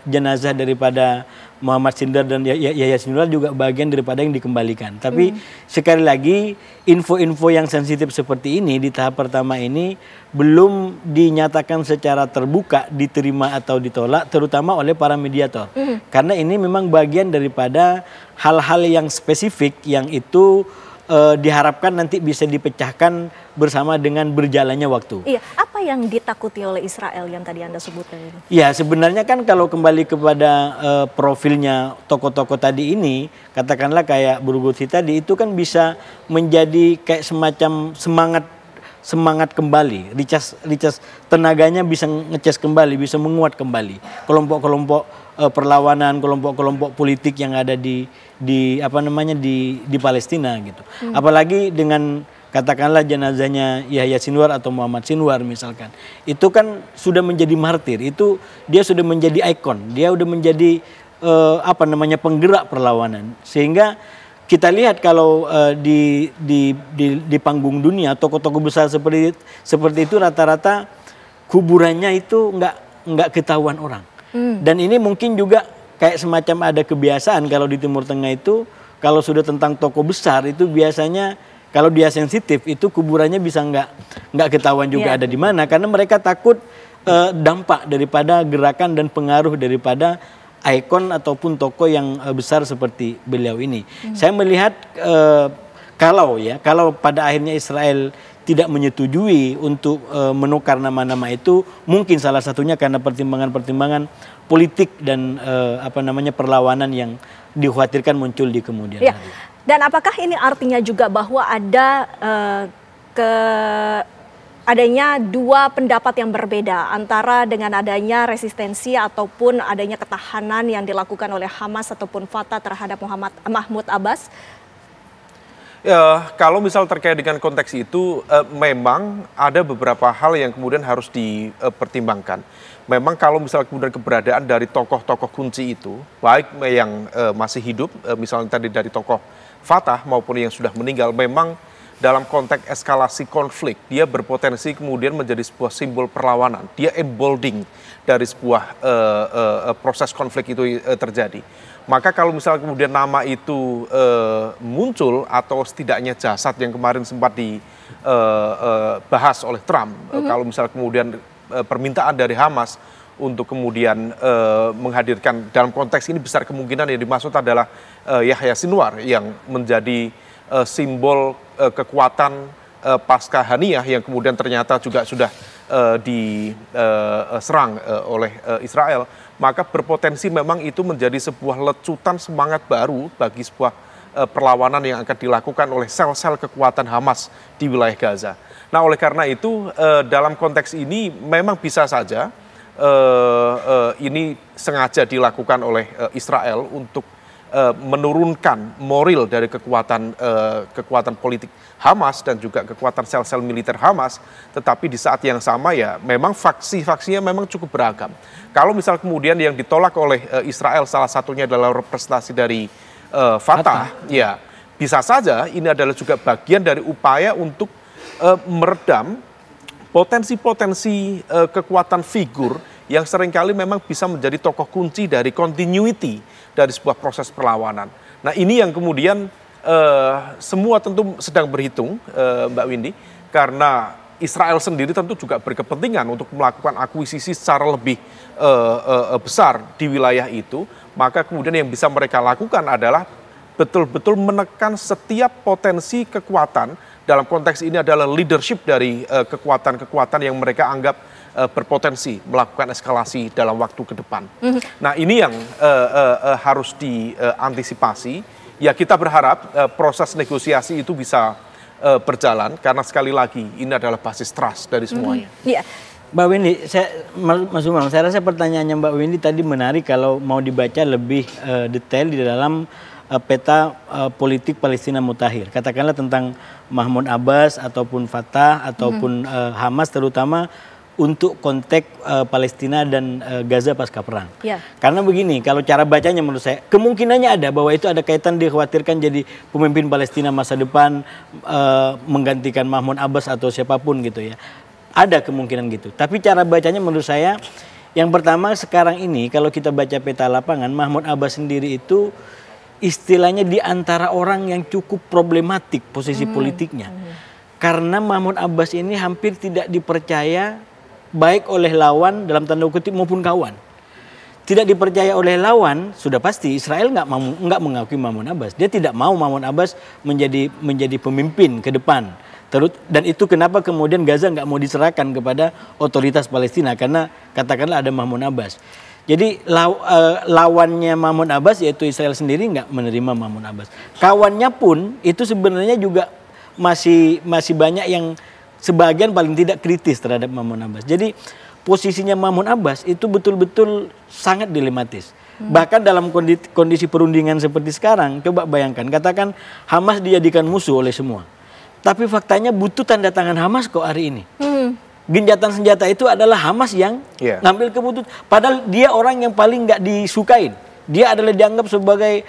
jenazah daripada Muhammad Sinwar dan Yahya Sinwar juga bagian daripada yang dikembalikan. Tapi sekali lagi info-info yang sensitif seperti ini di tahap pertama ini belum dinyatakan secara terbuka diterima atau ditolak, terutama oleh para mediator. Karena ini memang bagian daripada hal-hal yang spesifik yang itu diharapkan nanti bisa dipecahkan bersama dengan berjalannya waktu. Iya, apa yang ditakuti oleh Israel yang tadi Anda sebutkan ini? Ya, sebenarnya kan kalau kembali kepada profilnya tokoh-tokoh tadi ini, katakanlah kayak Barghouti tadi, itu kan bisa menjadi kayak semacam semangat kembali, recharge tenaganya bisa ngecas kembali, bisa menguat kembali. Kelompok-kelompok perlawanan, kelompok-kelompok politik yang ada di Palestina gitu. Apalagi dengan katakanlah jenazahnya Yahya Sinwar atau Muhammad Sinwar misalkan. Itu kan sudah menjadi martir, itu dia sudah menjadi ikon, dia sudah menjadi penggerak perlawanan. Sehingga kita lihat kalau di panggung dunia tokoh-tokoh besar seperti itu rata-rata kuburannya itu nggak ketahuan orang. Dan ini mungkin juga kayak semacam ada kebiasaan kalau di Timur Tengah itu kalau sudah tentang tokoh besar itu biasanya kalau dia sensitif itu kuburannya bisa nggak ketahuan juga ada di mana, karena mereka takut dampak daripada gerakan dan pengaruh daripada ikon ataupun tokoh yang besar seperti beliau ini. Saya melihat kalau pada akhirnya Israel tidak menyetujui untuk menukar nama-nama itu, mungkin salah satunya karena pertimbangan-pertimbangan politik dan perlawanan yang dikhawatirkan muncul di kemudian hari. Dan apakah ini artinya juga bahwa ada adanya dua pendapat yang berbeda antara dengan adanya resistensi ataupun adanya ketahanan yang dilakukan oleh Hamas ataupun Fatah terhadap Mahmud Abbas? Ya, kalau misal terkait dengan konteks itu, memang ada beberapa hal yang kemudian harus dipertimbangkan. Memang kalau misal kemudian keberadaan dari tokoh-tokoh kunci itu, baik yang masih hidup, misalnya tadi dari tokoh Fatah maupun yang sudah meninggal, memang dalam konteks eskalasi konflik, dia berpotensi kemudian menjadi sebuah simbol perlawanan. Dia emboldening dari sebuah proses konflik itu terjadi. Maka kalau misalnya kemudian nama itu muncul atau setidaknya jasad yang kemarin sempat dibahas oleh Trump, kalau misalnya kemudian permintaan dari Hamas untuk kemudian menghadirkan, dalam konteks ini besar kemungkinan yang dimaksud adalah Yahya Sinwar yang menjadi simbol kekuatan pasca Haniyah yang kemudian ternyata juga sudah diserang oleh Israel, maka berpotensi memang itu menjadi sebuah lecutan semangat baru bagi sebuah perlawanan yang akan dilakukan oleh sel-sel kekuatan Hamas di wilayah Gaza. Nah, oleh karena itu dalam konteks ini memang bisa saja ini sengaja dilakukan oleh Israel untuk menurunkan moral dari kekuatan politik Hamas dan juga kekuatan sel-sel militer Hamas, tetapi di saat yang sama ya memang faksi-faksinya memang cukup beragam. Kalau misal kemudian yang ditolak oleh Israel salah satunya adalah representasi dari Fatah, ya bisa saja ini adalah juga bagian dari upaya untuk meredam potensi-potensi kekuatan figur yang seringkali memang bisa menjadi tokoh kunci dari continuity dari sebuah proses perlawanan. Nah, ini yang kemudian semua tentu sedang berhitung, Mbak Windy, karena Israel sendiri tentu juga berkepentingan untuk melakukan akuisisi secara lebih besar di wilayah itu, maka kemudian yang bisa mereka lakukan adalah betul-betul menekan setiap potensi kekuatan, dalam konteks ini adalah leadership dari kekuatan-kekuatan yang mereka anggap berpotensi melakukan eskalasi dalam waktu ke depan. Nah ini yang harus diantisipasi. Ya kita berharap proses negosiasi itu bisa berjalan, karena sekali lagi ini adalah basis trust dari semuanya. Iya. Mbak Wendy, Mas Umam, saya rasa pertanyaannya Mbak Wendy tadi menarik kalau mau dibaca lebih detail di dalam peta politik Palestina mutakhir. Katakanlah tentang Mahmud Abbas ataupun Fatah ataupun Hamas, terutama untuk konteks Palestina dan Gaza pasca perang. Ya. Karena begini, kalau cara bacanya menurut saya, kemungkinannya ada bahwa itu ada kaitan dikhawatirkan jadi pemimpin Palestina masa depan menggantikan Mahmud Abbas atau siapapun gitu ya. Ada kemungkinan gitu. Tapi cara bacanya menurut saya, yang pertama sekarang ini kalau kita baca peta lapangan, Mahmud Abbas sendiri itu istilahnya di antara orang yang cukup problematik posisi politiknya. Karena Mahmud Abbas ini hampir tidak dipercaya baik oleh lawan dalam tanda kutip maupun kawan. Tidak dipercaya oleh lawan, sudah pasti Israel nggak mengakui Mahmud Abbas. Dia tidak mau Mahmud Abbas menjadi pemimpin ke depan. Dan itu kenapa kemudian Gaza nggak mau diserahkan kepada otoritas Palestina, karena katakanlah ada Mahmud Abbas. Jadi lawannya Mahmud Abbas yaitu Israel sendiri nggak menerima Mahmud Abbas. Kawannya pun itu sebenarnya juga masih banyak yang sebagian paling tidak kritis terhadap Mahmud Abbas. Jadi posisinya Mahmud Abbas itu betul-betul sangat dilematis. Bahkan dalam kondisi perundingan seperti sekarang, coba bayangkan, katakan Hamas dijadikan musuh oleh semua. Tapi faktanya butuh tanda tangan Hamas kok hari ini. Gencatan senjata itu adalah Hamas yang ngambil keputusan. Padahal dia orang yang paling nggak disukain. Dia adalah dianggap sebagai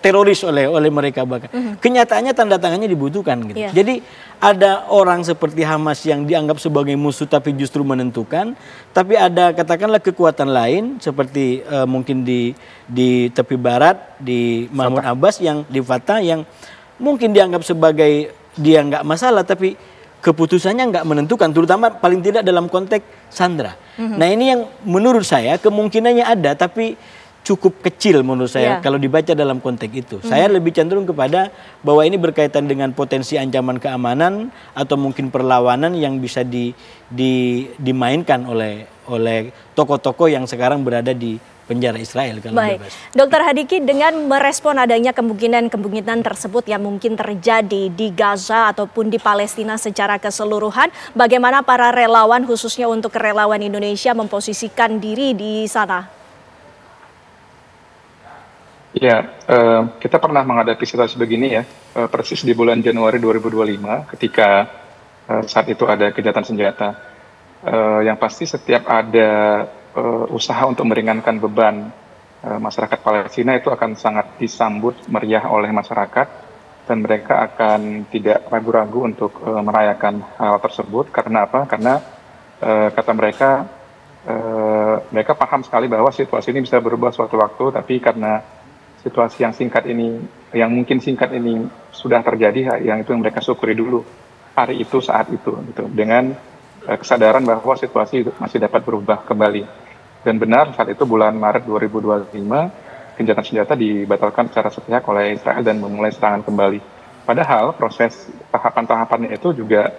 teroris oleh mereka bahkan. Kenyataannya tanda tangannya dibutuhkan gitu. Jadi ada orang seperti Hamas yang dianggap sebagai musuh tapi justru menentukan, tapi ada katakanlah kekuatan lain seperti mungkin di tepi barat di Mahmud Abbas yang di Fatah yang mungkin dianggap sebagai dia nggak masalah tapi keputusannya nggak menentukan, terutama paling tidak dalam konteks sandera. Nah ini yang menurut saya kemungkinannya ada tapi cukup kecil menurut saya kalau dibaca dalam konteks itu. Saya lebih cenderung kepada bahwa ini berkaitan dengan potensi ancaman keamanan atau mungkin perlawanan yang bisa dimainkan oleh tokoh-tokoh yang sekarang berada di penjara Israel. Kalau bebas. Dr. Hadiki, dengan merespon adanya kemungkinan tersebut yang mungkin terjadi di Gaza ataupun di Palestina secara keseluruhan, bagaimana para relawan khususnya untuk relawan Indonesia memposisikan diri di sana? Ya, kita pernah menghadapi situasi begini ya, persis di bulan Januari 2025 ketika saat itu ada gencatan senjata. Yang pasti setiap ada usaha untuk meringankan beban masyarakat Palestina itu akan sangat disambut meriah oleh masyarakat dan mereka akan tidak ragu-ragu untuk merayakan hal tersebut. Karena apa? Karena kata mereka paham sekali bahwa situasi ini bisa berubah suatu waktu, tapi karena situasi yang mungkin singkat ini sudah terjadi, yang itu yang mereka syukuri dulu hari itu saat itu gitu, dengan kesadaran bahwa situasi masih dapat berubah kembali. Dan benar saat itu bulan Maret 2025 gencatan senjata dibatalkan secara sepihak oleh Israel dan memulai serangan kembali. Padahal proses tahapan-tahapannya itu juga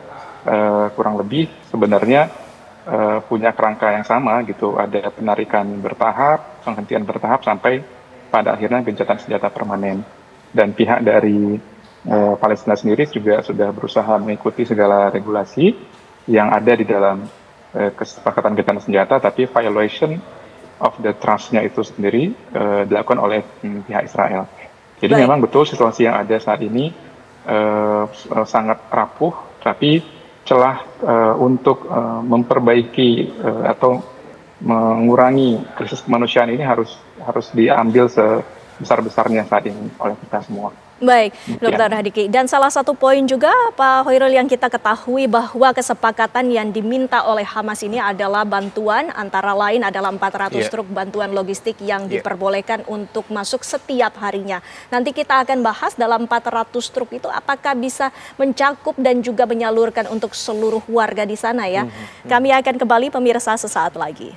kurang lebih sebenarnya punya kerangka yang sama gitu, ada penarikan bertahap, penghentian bertahap sampai pada akhirnya gencatan senjata permanen. Dan pihak dari Palestina sendiri juga sudah berusaha mengikuti segala regulasi yang ada di dalam kesepakatan gencatan senjata, tapi violation of the trust-nya itu sendiri dilakukan oleh pihak Israel. Jadi memang betul situasi yang ada saat ini sangat rapuh, tapi celah untuk memperbaiki atau mengurangi krisis kemanusiaan ini harus diambil sebesar-besarnya saat ini oleh kita semua. Baik, Dr. Hadiki. Dan salah satu poin juga Pak Hoirul yang kita ketahui bahwa kesepakatan yang diminta oleh Hamas ini adalah bantuan, antara lain adalah 400 truk bantuan logistik yang diperbolehkan untuk masuk setiap harinya. Nanti kita akan bahas dalam 400 truk itu apakah bisa mencakup dan juga menyalurkan untuk seluruh warga di sana ya. Kami akan kembali pemirsa sesaat lagi.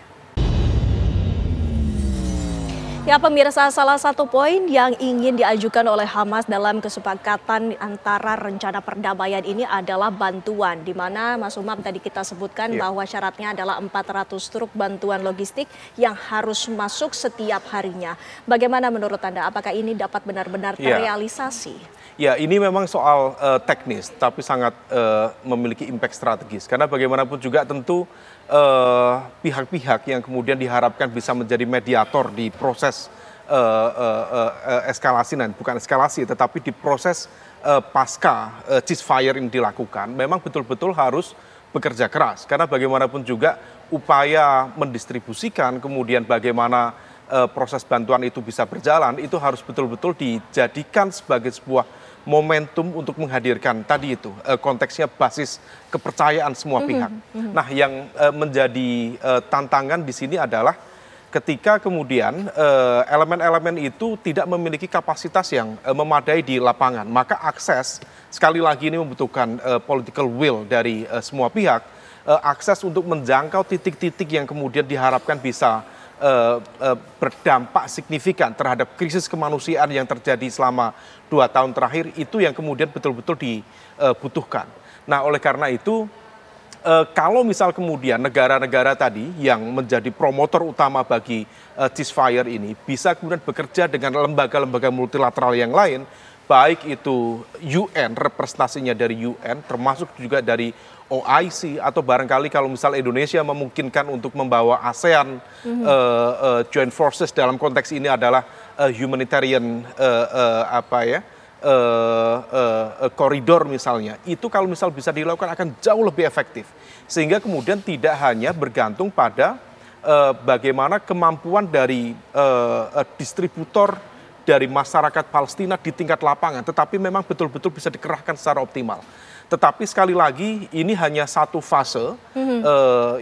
Ya pemirsa, salah satu poin yang ingin diajukan oleh Hamas dalam kesepakatan antara rencana perdamaian ini adalah bantuan. Di mana Mas Umam tadi kita sebutkan bahwa syaratnya adalah 400 truk bantuan logistik yang harus masuk setiap harinya. Bagaimana menurut Anda, apakah ini dapat benar-benar terrealisasi? Ya, ini memang soal teknis, tapi sangat memiliki impact strategis. Karena bagaimanapun juga tentu pihak-pihak yang kemudian diharapkan bisa menjadi mediator di proses eskalasi, bukan eskalasi, tetapi di proses pasca ceasefire yang dilakukan, memang betul-betul harus bekerja keras. Karena bagaimanapun juga upaya mendistribusikan, kemudian bagaimana proses bantuan itu bisa berjalan, itu harus betul-betul dijadikan sebagai sebuah momentum untuk menghadirkan tadi itu konteksnya basis kepercayaan semua pihak. Nah, yang menjadi tantangan di sini adalah ketika kemudian elemen-elemen itu tidak memiliki kapasitas yang memadai di lapangan, maka akses sekali lagi ini membutuhkan political will dari semua pihak, akses untuk menjangkau titik-titik yang kemudian diharapkan bisa berdampak signifikan terhadap krisis kemanusiaan yang terjadi selama 2 tahun terakhir, itu yang kemudian betul-betul dibutuhkan. Nah, oleh karena itu kalau misal kemudian negara-negara tadi yang menjadi promotor utama bagi ceasefire ini bisa kemudian bekerja dengan lembaga-lembaga multilateral yang lain, baik itu UN, representasinya dari UN, termasuk juga dari OIC, atau barangkali kalau misal Indonesia memungkinkan untuk membawa ASEAN joint forces, dalam konteks ini adalah humanitarian koridor misalnya, itu kalau misal bisa dilakukan akan jauh lebih efektif, sehingga kemudian tidak hanya bergantung pada bagaimana kemampuan dari distributor dari masyarakat Palestina di tingkat lapangan, tetapi memang betul-betul bisa dikerahkan secara optimal. Tetapi sekali lagi ini hanya satu fase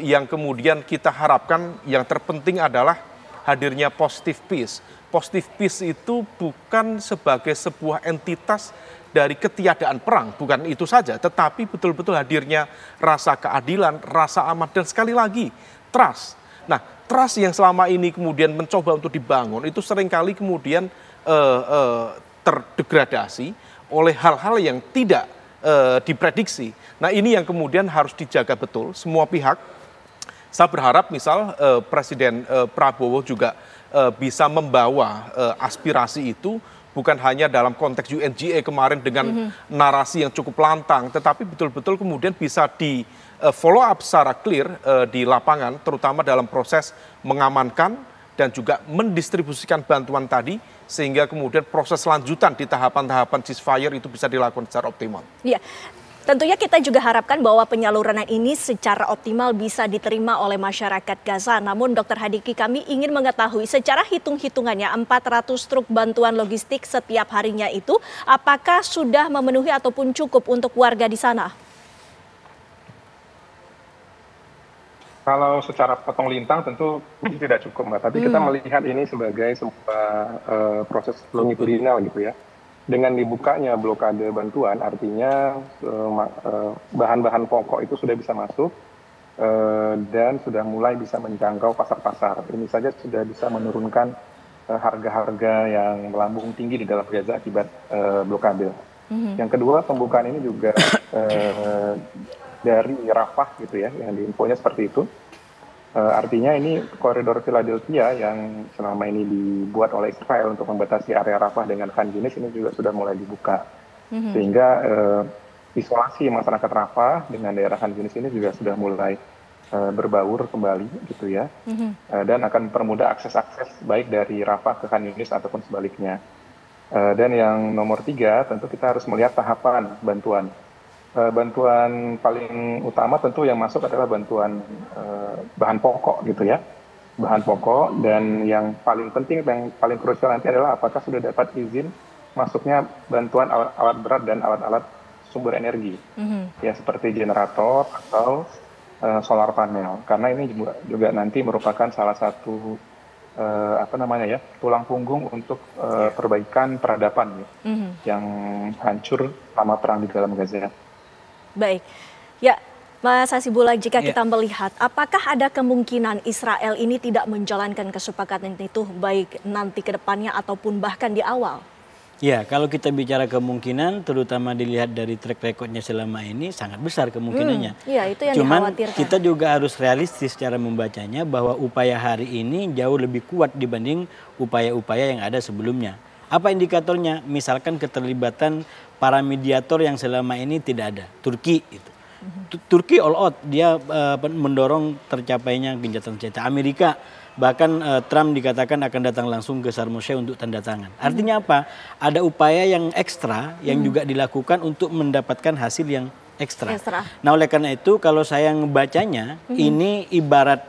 yang kemudian kita harapkan. Yang terpenting adalah hadirnya positive peace. Positive peace itu bukan sebagai sebuah entitas dari ketiadaan perang, bukan itu saja, tetapi betul-betul hadirnya rasa keadilan, rasa aman, dan sekali lagi trust. Nah, trust yang selama ini kemudian mencoba untuk dibangun itu seringkali kemudian terdegradasi oleh hal-hal yang tidak diprediksi. Nah, ini yang kemudian harus dijaga betul semua pihak. Saya berharap misal Presiden Prabowo juga bisa membawa aspirasi itu bukan hanya dalam konteks UNGA kemarin dengan narasi yang cukup lantang, tetapi betul-betul kemudian bisa di follow up secara clear di lapangan, terutama dalam proses mengamankan dan juga mendistribusikan bantuan tadi, sehingga kemudian proses lanjutan di tahapan-tahapan ceasefire itu bisa dilakukan secara optimal. Iya, tentunya kita juga harapkan bahwa penyaluran ini secara optimal bisa diterima oleh masyarakat Gaza. Namun Dr. Hadiki, kami ingin mengetahui secara hitung-hitungannya 400 truk bantuan logistik setiap harinya itu apakah sudah memenuhi ataupun cukup untuk warga di sana? Kalau secara potong lintang tentu tidak cukup, Mbak. Tapi kita melihat ini sebagai sebuah proses longitudinal gitu ya. Dengan dibukanya blokade bantuan, artinya bahan-bahan pokok itu sudah bisa masuk dan sudah mulai bisa menjangkau pasar-pasar. Ini saja sudah bisa menurunkan harga-harga yang melambung tinggi di dalam Gaza akibat blokade. Yang kedua, pembukaan ini juga dari Rafah gitu ya, yang diinfonya seperti itu. Artinya ini koridor Philadelphia yang selama ini dibuat oleh Israel untuk membatasi area Rafah dengan Khan Yunis ini juga sudah mulai dibuka. Sehingga isolasi masyarakat Rafah dengan daerah Khan Yunis ini juga sudah mulai berbaur kembali gitu ya. Dan akan mempermudah akses-akses baik dari Rafah ke Khan Yunis ataupun sebaliknya. Dan yang nomor 3, tentu kita harus melihat tahapan bantuan. Bantuan paling utama tentu yang masuk adalah bantuan bahan pokok gitu ya, bahan pokok, dan yang paling penting, yang paling krusial nanti adalah apakah sudah dapat izin masuknya bantuan alat-alat berat dan alat-alat sumber energi, ya seperti generator atau solar panel. Karena ini juga nanti merupakan salah satu tulang punggung untuk perbaikan peradaban yang hancur selama perang di dalam Gaza. Baik, ya Mas Hasibullah, jika kita melihat apakah ada kemungkinan Israel ini tidak menjalankan kesepakatan itu baik nanti ke depannya ataupun bahkan di awal? Ya, kalau kita bicara kemungkinan, terutama dilihat dari track recordnya selama ini, sangat besar kemungkinannya. Ya, itu yang Cuman dikhawatirkan. kita juga harus realistis cara membacanya bahwa upaya hari ini jauh lebih kuat dibanding upaya-upaya yang ada sebelumnya. Apa indikatornya? Misalkan keterlibatan para mediator yang selama ini tidak ada. Turki itu. Turki all out, dia mendorong tercapainya gencatan senjata. Amerika, bahkan Trump dikatakan akan datang langsung ke Sharm el-Sheikh untuk tanda tangan. Artinya apa? Ada upaya yang ekstra yang juga dilakukan untuk mendapatkan hasil yang ekstra. Nah, oleh karena itu kalau saya ngebacanya, ini ibarat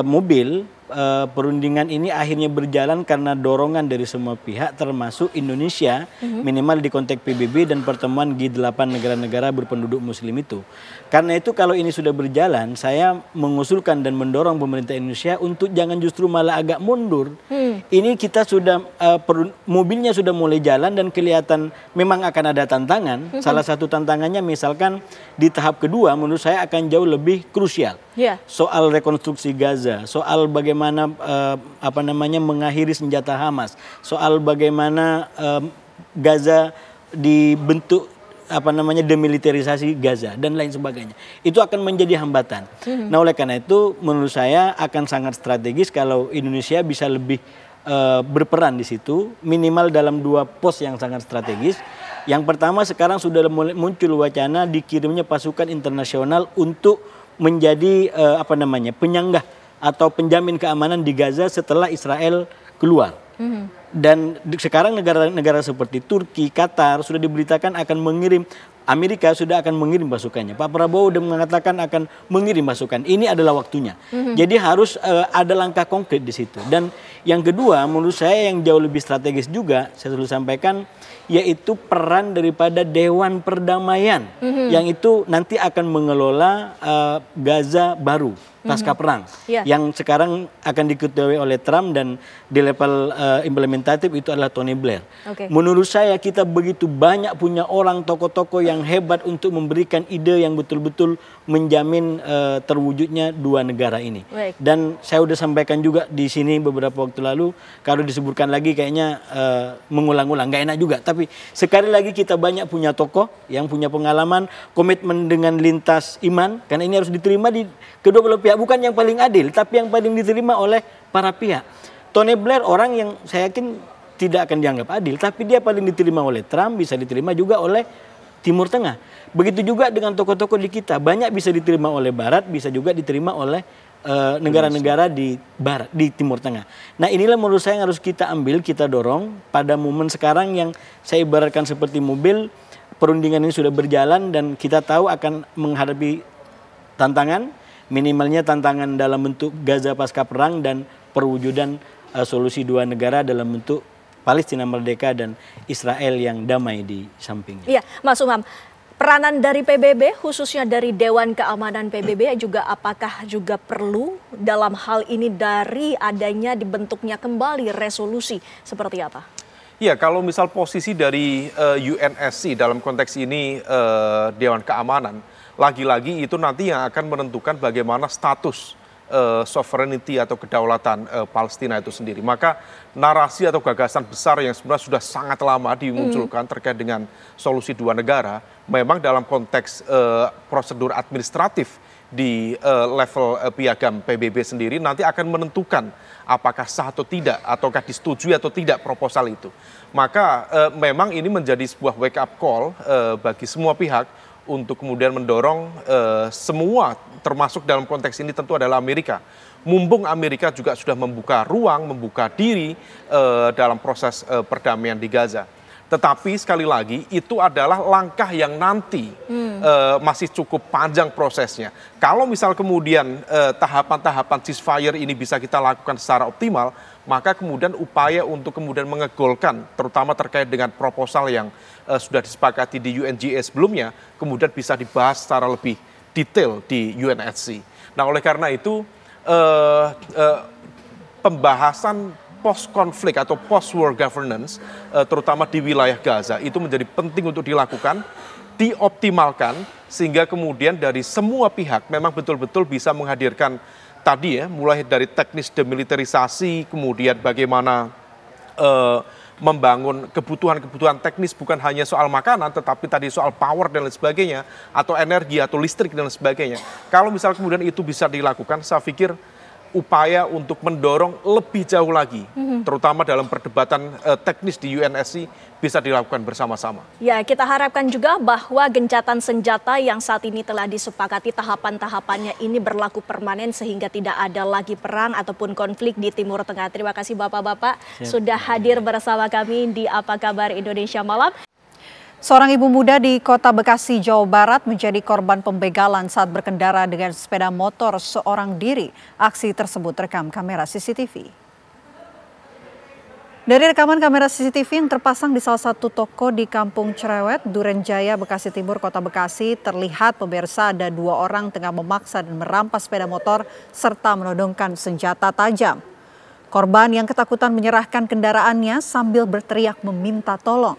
mobil, perundingan ini akhirnya berjalan karena dorongan dari semua pihak termasuk Indonesia, minimal di konteks PBB dan pertemuan G8 negara-negara berpenduduk muslim itu. Karena itu kalau ini sudah berjalan, saya mengusulkan dan mendorong pemerintah Indonesia untuk jangan justru malah agak mundur. Ini kita sudah, mobilnya sudah mulai jalan dan kelihatan memang akan ada tantangan. Salah satu tantangannya misalkan di tahap kedua menurut saya akan jauh lebih krusial. Soal rekonstruksi Gaza, soal bagaimana mengakhiri senjata Hamas, soal bagaimana Gaza dibentuk demilitarisasi Gaza dan lain sebagainya. Itu akan menjadi hambatan. Nah, oleh karena itu menurut saya akan sangat strategis kalau Indonesia bisa lebih berperan di situ, minimal dalam dua pos yang sangat strategis. Yang pertama, sekarang sudah mulai muncul wacana dikirimnya pasukan internasional untuk menjadi penyanggah atau penjamin keamanan di Gaza setelah Israel keluar. Dan sekarang negara-negara seperti Turki, Qatar sudah diberitakan akan mengirim, Amerika sudah akan mengirim pasukannya. Pak Prabowo sudah mengatakan akan mengirim pasukan. Ini adalah waktunya. Jadi harus ada langkah konkret di situ. Dan yang kedua, menurut saya yang jauh lebih strategis juga, saya selalu sampaikan, yaitu peran daripada Dewan Perdamaian yang itu nanti akan mengelola Gaza baru pasca perang yang sekarang akan diketuai oleh Trump dan di level implementatif itu adalah Tony Blair. Menurut saya kita begitu banyak punya orang tokoh-tokoh yang hebat untuk memberikan ide yang betul-betul menjamin terwujudnya dua negara ini. Dan saya sudah sampaikan juga di sini beberapa waktu lalu, kalau disebutkan lagi kayaknya mengulang-ulang, nggak enak juga. Tapi sekali lagi kita banyak punya tokoh yang punya pengalaman, komitmen dengan lintas iman, karena ini harus diterima di kedua belah pihak, bukan yang paling adil, tapi yang paling diterima oleh para pihak. Tony Blair orang yang saya yakin tidak akan dianggap adil, tapi dia paling diterima oleh Trump, bisa diterima juga oleh Timur Tengah. Begitu juga dengan tokoh-tokoh di kita, banyak bisa diterima oleh Barat, bisa juga diterima oleh negara-negara di Barat, di Timur Tengah. Nah, inilah menurut saya yang harus kita ambil, kita dorong pada momen sekarang yang saya ibaratkan seperti mobil, perundingan ini sudah berjalan dan kita tahu akan menghadapi tantangan, minimalnya tantangan dalam bentuk Gaza pasca perang dan perwujudan solusi dua negara dalam bentuk Palestina merdeka dan Israel yang damai di sampingnya. Iya, Mas Umam, peranan dari PBB khususnya dari Dewan Keamanan PBB juga apakah juga perlu dalam hal ini dari adanya dibentuknya kembali resolusi seperti apa? Iya, kalau misal posisi dari UNSC dalam konteks ini Dewan Keamanan, lagi-lagi itu nanti yang akan menentukan bagaimana status sovereignty atau kedaulatan Palestina itu sendiri. Maka narasi atau gagasan besar yang sebenarnya sudah sangat lama dimunculkan terkait dengan solusi dua negara, memang dalam konteks prosedur administratif di level piagam PBB sendiri nanti akan menentukan apakah sah atau tidak, ataukah disetujui atau tidak proposal itu. Maka memang ini menjadi sebuah wake up call bagi semua pihak untuk kemudian mendorong semua, termasuk dalam konteks ini tentu adalah Amerika. Mumpung Amerika juga sudah membuka ruang, membuka diri dalam proses perdamaian di Gaza. Tetapi sekali lagi itu adalah langkah yang nanti masih cukup panjang prosesnya. Kalau misal kemudian tahapan-tahapan ceasefire ini bisa kita lakukan secara optimal, maka kemudian upaya untuk kemudian mengegolkan, terutama terkait dengan proposal yang sudah disepakati di UNGA sebelumnya, kemudian bisa dibahas secara lebih detail di UNSC. Nah, oleh karena itu pembahasan post-konflik atau post-war governance, terutama di wilayah Gaza, itu menjadi penting untuk dilakukan, dioptimalkan, sehingga kemudian dari semua pihak memang betul-betul bisa menghadirkan tadi ya, mulai dari teknis demilitarisasi, kemudian bagaimana membangun kebutuhan-kebutuhan teknis, bukan hanya soal makanan, tetapi tadi soal power dan lain sebagainya, atau energi, atau listrik dan lain sebagainya. Kalau misal kemudian itu bisa dilakukan, saya pikir upaya untuk mendorong lebih jauh lagi, terutama dalam perdebatan teknis di UNSC, bisa dilakukan bersama-sama. Ya, kita harapkan juga bahwa gencatan senjata yang saat ini telah disepakati tahapan-tahapannya ini berlaku permanen sehingga tidak ada lagi perang ataupun konflik di Timur Tengah. Terima kasih Bapak-Bapak sudah hadir bersama kami di Apa Kabar Indonesia Malam. Seorang ibu muda di Kota Bekasi, Jawa Barat menjadi korban pembegalan saat berkendara dengan sepeda motor seorang diri. Aksi tersebut terekam kamera CCTV. Dari rekaman kamera CCTV yang terpasang di salah satu toko di Kampung Cerewet, Duren Jaya, Bekasi Timur, Kota Bekasi, terlihat pemirsa ada 2 orang tengah memaksa dan merampas sepeda motor serta menodongkan senjata tajam. Korban yang ketakutan menyerahkan kendaraannya sambil berteriak meminta tolong.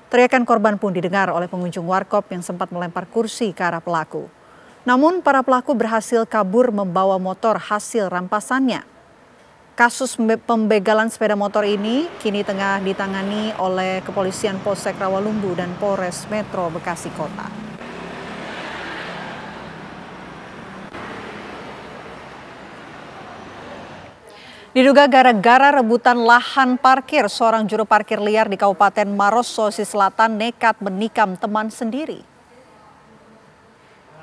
Teriakan korban pun didengar oleh pengunjung warkop yang sempat melempar kursi ke arah pelaku. Namun para pelaku berhasil kabur membawa motor hasil rampasannya. Kasus pembegalan sepeda motor ini kini tengah ditangani oleh Kepolisian Polsek Rawalumbu dan Polres Metro Bekasi Kota. Diduga gara-gara rebutan lahan parkir, seorang juru parkir liar di Kabupaten Maros, Sulawesi Selatan nekat menikam teman sendiri.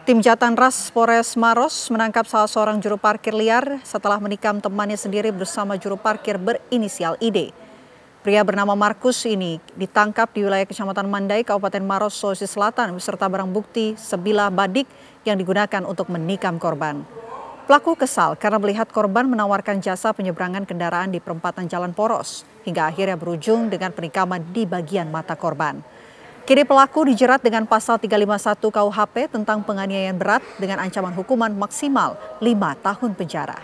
Tim Jatanras Polres Maros menangkap salah seorang juru parkir liar setelah menikam temannya sendiri bersama juru parkir berinisial ID. Pria bernama Markus ini ditangkap di wilayah Kecamatan Mandai, Kabupaten Maros, Sulawesi Selatan beserta barang bukti sebilah badik yang digunakan untuk menikam korban. Pelaku kesal karena melihat korban menawarkan jasa penyeberangan kendaraan di perempatan Jalan Poros, hingga akhirnya berujung dengan penikaman di bagian mata korban. Kini pelaku dijerat dengan pasal 351 KUHP tentang penganiayaan berat dengan ancaman hukuman maksimal 5 tahun penjara.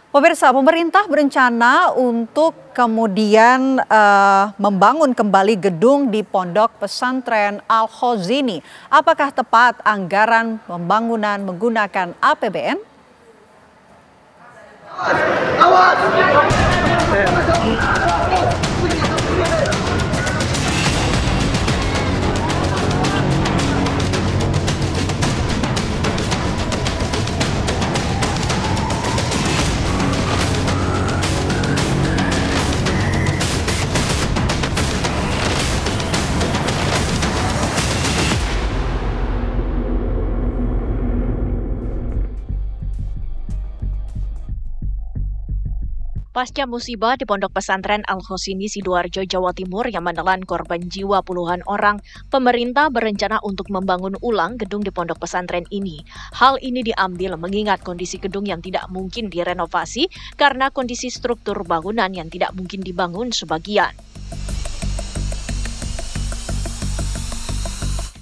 Pemirsa, pemerintah berencana untuk kemudian membangun kembali gedung di Pondok Pesantren Al-Khozini. Apakah tepat anggaran pembangunan menggunakan APBN? Awas! Pasca musibah di Pondok Pesantren Al-Khozini, Sidoarjo, Jawa Timur yang menelan korban jiwa puluhan orang, pemerintah berencana untuk membangun ulang gedung di Pondok Pesantren ini. Hal ini diambil mengingat kondisi gedung yang tidak mungkin direnovasi karena kondisi struktur bangunan yang tidak mungkin dibangun sebagian.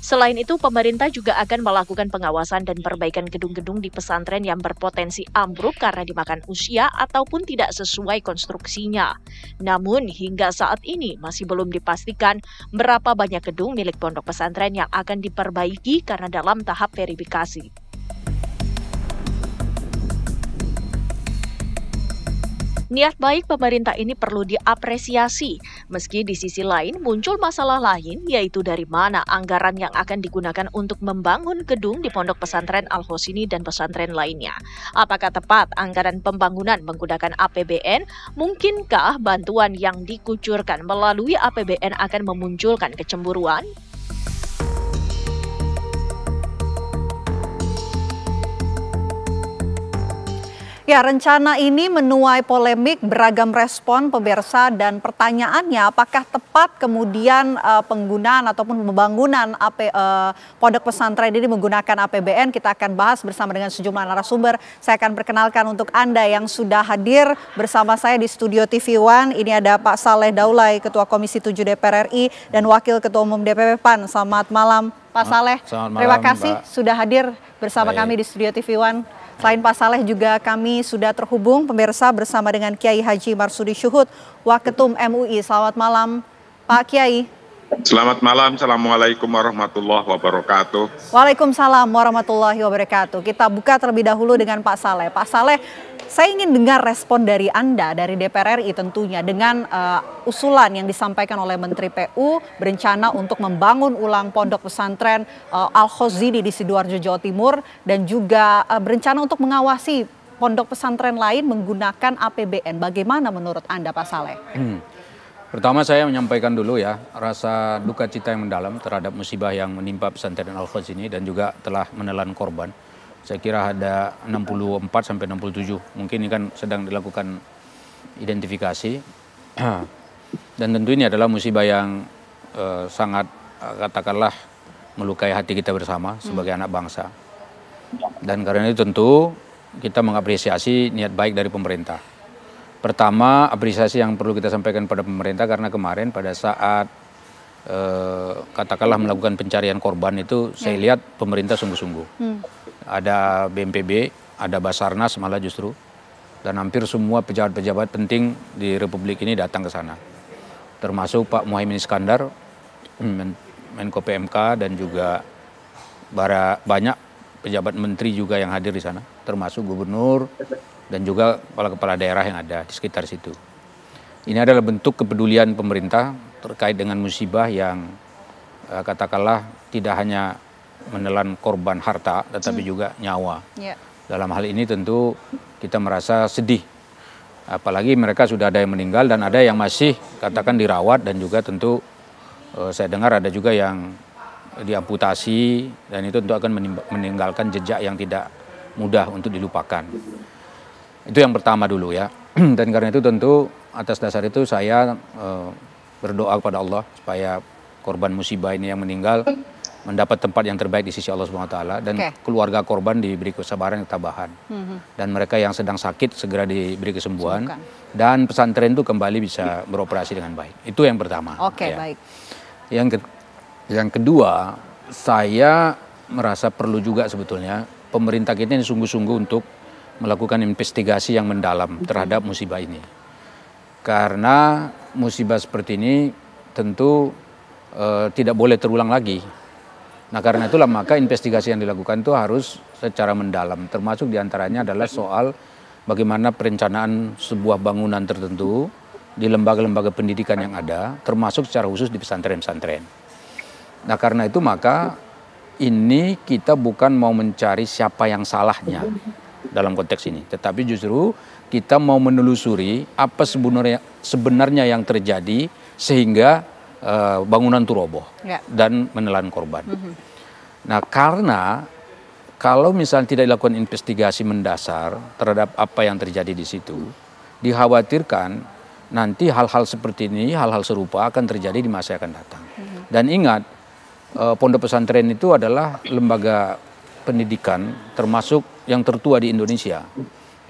Selain itu, pemerintah juga akan melakukan pengawasan dan perbaikan gedung-gedung di pesantren yang berpotensi ambruk karena dimakan usia ataupun tidak sesuai konstruksinya. Namun, hingga saat ini masih belum dipastikan berapa banyak gedung milik pondok pesantren yang akan diperbaiki karena dalam tahap verifikasi. Niat baik pemerintah ini perlu diapresiasi, meski di sisi lain muncul masalah lain, yaitu dari mana anggaran yang akan digunakan untuk membangun gedung di Pondok Pesantren Al-Khozini dan pesantren lainnya. Apakah tepat anggaran pembangunan menggunakan APBN? Mungkinkah bantuan yang dikucurkan melalui APBN akan memunculkan kecemburuan? Ya, rencana ini menuai polemik, beragam respon pemirsa, dan pertanyaannya apakah tepat kemudian penggunaan ataupun pembangunan pondok pesantren ini menggunakan APBN. Kita akan bahas bersama dengan sejumlah narasumber. Saya akan perkenalkan untuk Anda yang sudah hadir bersama saya di studio TV One. Ini ada Pak Saleh Daulay, Ketua Komisi 7 DPR RI dan Wakil Ketua Umum DPP PAN. Selamat malam Pak Saleh. Terima kasih sudah hadir bersama kami di studio TV One. Selain Pak Saleh juga kami sudah terhubung pemirsa bersama dengan Kiai Haji Marsudi Syuhud, Waketum MUI. Selamat malam Pak Kiai. Selamat malam, Assalamualaikum warahmatullahi wabarakatuh. Waalaikumsalam warahmatullahi wabarakatuh. Kita buka terlebih dahulu dengan Pak Saleh. Pak Saleh, saya ingin dengar respon dari Anda, dari DPR RI tentunya, dengan usulan yang disampaikan oleh Menteri PU berencana untuk membangun ulang pondok pesantren Al-Khozini di Sidoarjo, Jawa Timur, dan juga berencana untuk mengawasi pondok pesantren lain menggunakan APBN. Bagaimana menurut Anda, Pak Saleh? Pertama saya menyampaikan dulu ya, rasa duka cita yang mendalam terhadap musibah yang menimpa pesantren Al-Khozini dan juga telah menelan korban. Saya kira ada 64 sampai 67, mungkin ini kan sedang dilakukan identifikasi. Dan tentu ini adalah musibah yang sangat katakanlah melukai hati kita bersama sebagai anak bangsa. Dan karena itu tentu kita mengapresiasi niat baik dari pemerintah. Pertama, apresiasi yang perlu kita sampaikan pada pemerintah karena kemarin pada saat katakanlah melakukan pencarian korban itu saya lihat pemerintah sungguh-sungguh. Ada BNPB, ada Basarnas malah justru, dan hampir semua pejabat-pejabat penting di Republik ini datang ke sana. Termasuk Pak Muhaimin Iskandar, Menko PMK, dan juga banyak pejabat menteri juga yang hadir di sana, termasuk gubernur dan juga kepala-kepala daerah yang ada di sekitar situ. Ini adalah bentuk kepedulian pemerintah terkait dengan musibah yang katakanlah tidak hanya menelan korban harta tetapi juga nyawa. Dalam hal ini tentu kita merasa sedih. Apalagi mereka sudah ada yang meninggal dan ada yang masih katakan dirawat, dan juga tentu saya dengar ada juga yang diamputasi, dan itu tentu akan meninggalkan jejak yang tidak mudah untuk dilupakan. Itu yang pertama dulu ya. Dan karena itu tentu atas dasar itu saya berdoa kepada Allah supaya korban musibah ini yang meninggal mendapat tempat yang terbaik di sisi Allah SWT, dan keluarga korban diberi kesabaran dan ketabahan. Dan mereka yang sedang sakit segera diberi kesembuhan, dan pesantren itu kembali bisa beroperasi dengan baik. Itu yang pertama. Baik. Yang kedua, saya merasa perlu juga sebetulnya pemerintah kita ini sungguh-sungguh untuk melakukan investigasi yang mendalam terhadap musibah ini. Karena musibah seperti ini tentu tidak boleh terulang lagi. Nah karena itulah maka investigasi yang dilakukan itu harus secara mendalam, termasuk diantaranya adalah soal bagaimana perencanaan sebuah bangunan tertentu di lembaga-lembaga pendidikan yang ada, termasuk secara khusus di pesantren-pesantren. Nah karena itu maka ini kita bukan mau mencari siapa yang salahnya dalam konteks ini, tetapi justru kita mau menelusuri apa sebenarnya yang terjadi sehingga bangunan itu roboh dan menelan korban. Nah karena kalau misalnya tidak dilakukan investigasi mendasar terhadap apa yang terjadi di situ, dikhawatirkan nanti hal-hal seperti ini, hal-hal serupa akan terjadi di masa yang akan datang. Dan ingat, pondok pesantren itu adalah lembaga pendidikan termasuk yang tertua di Indonesia.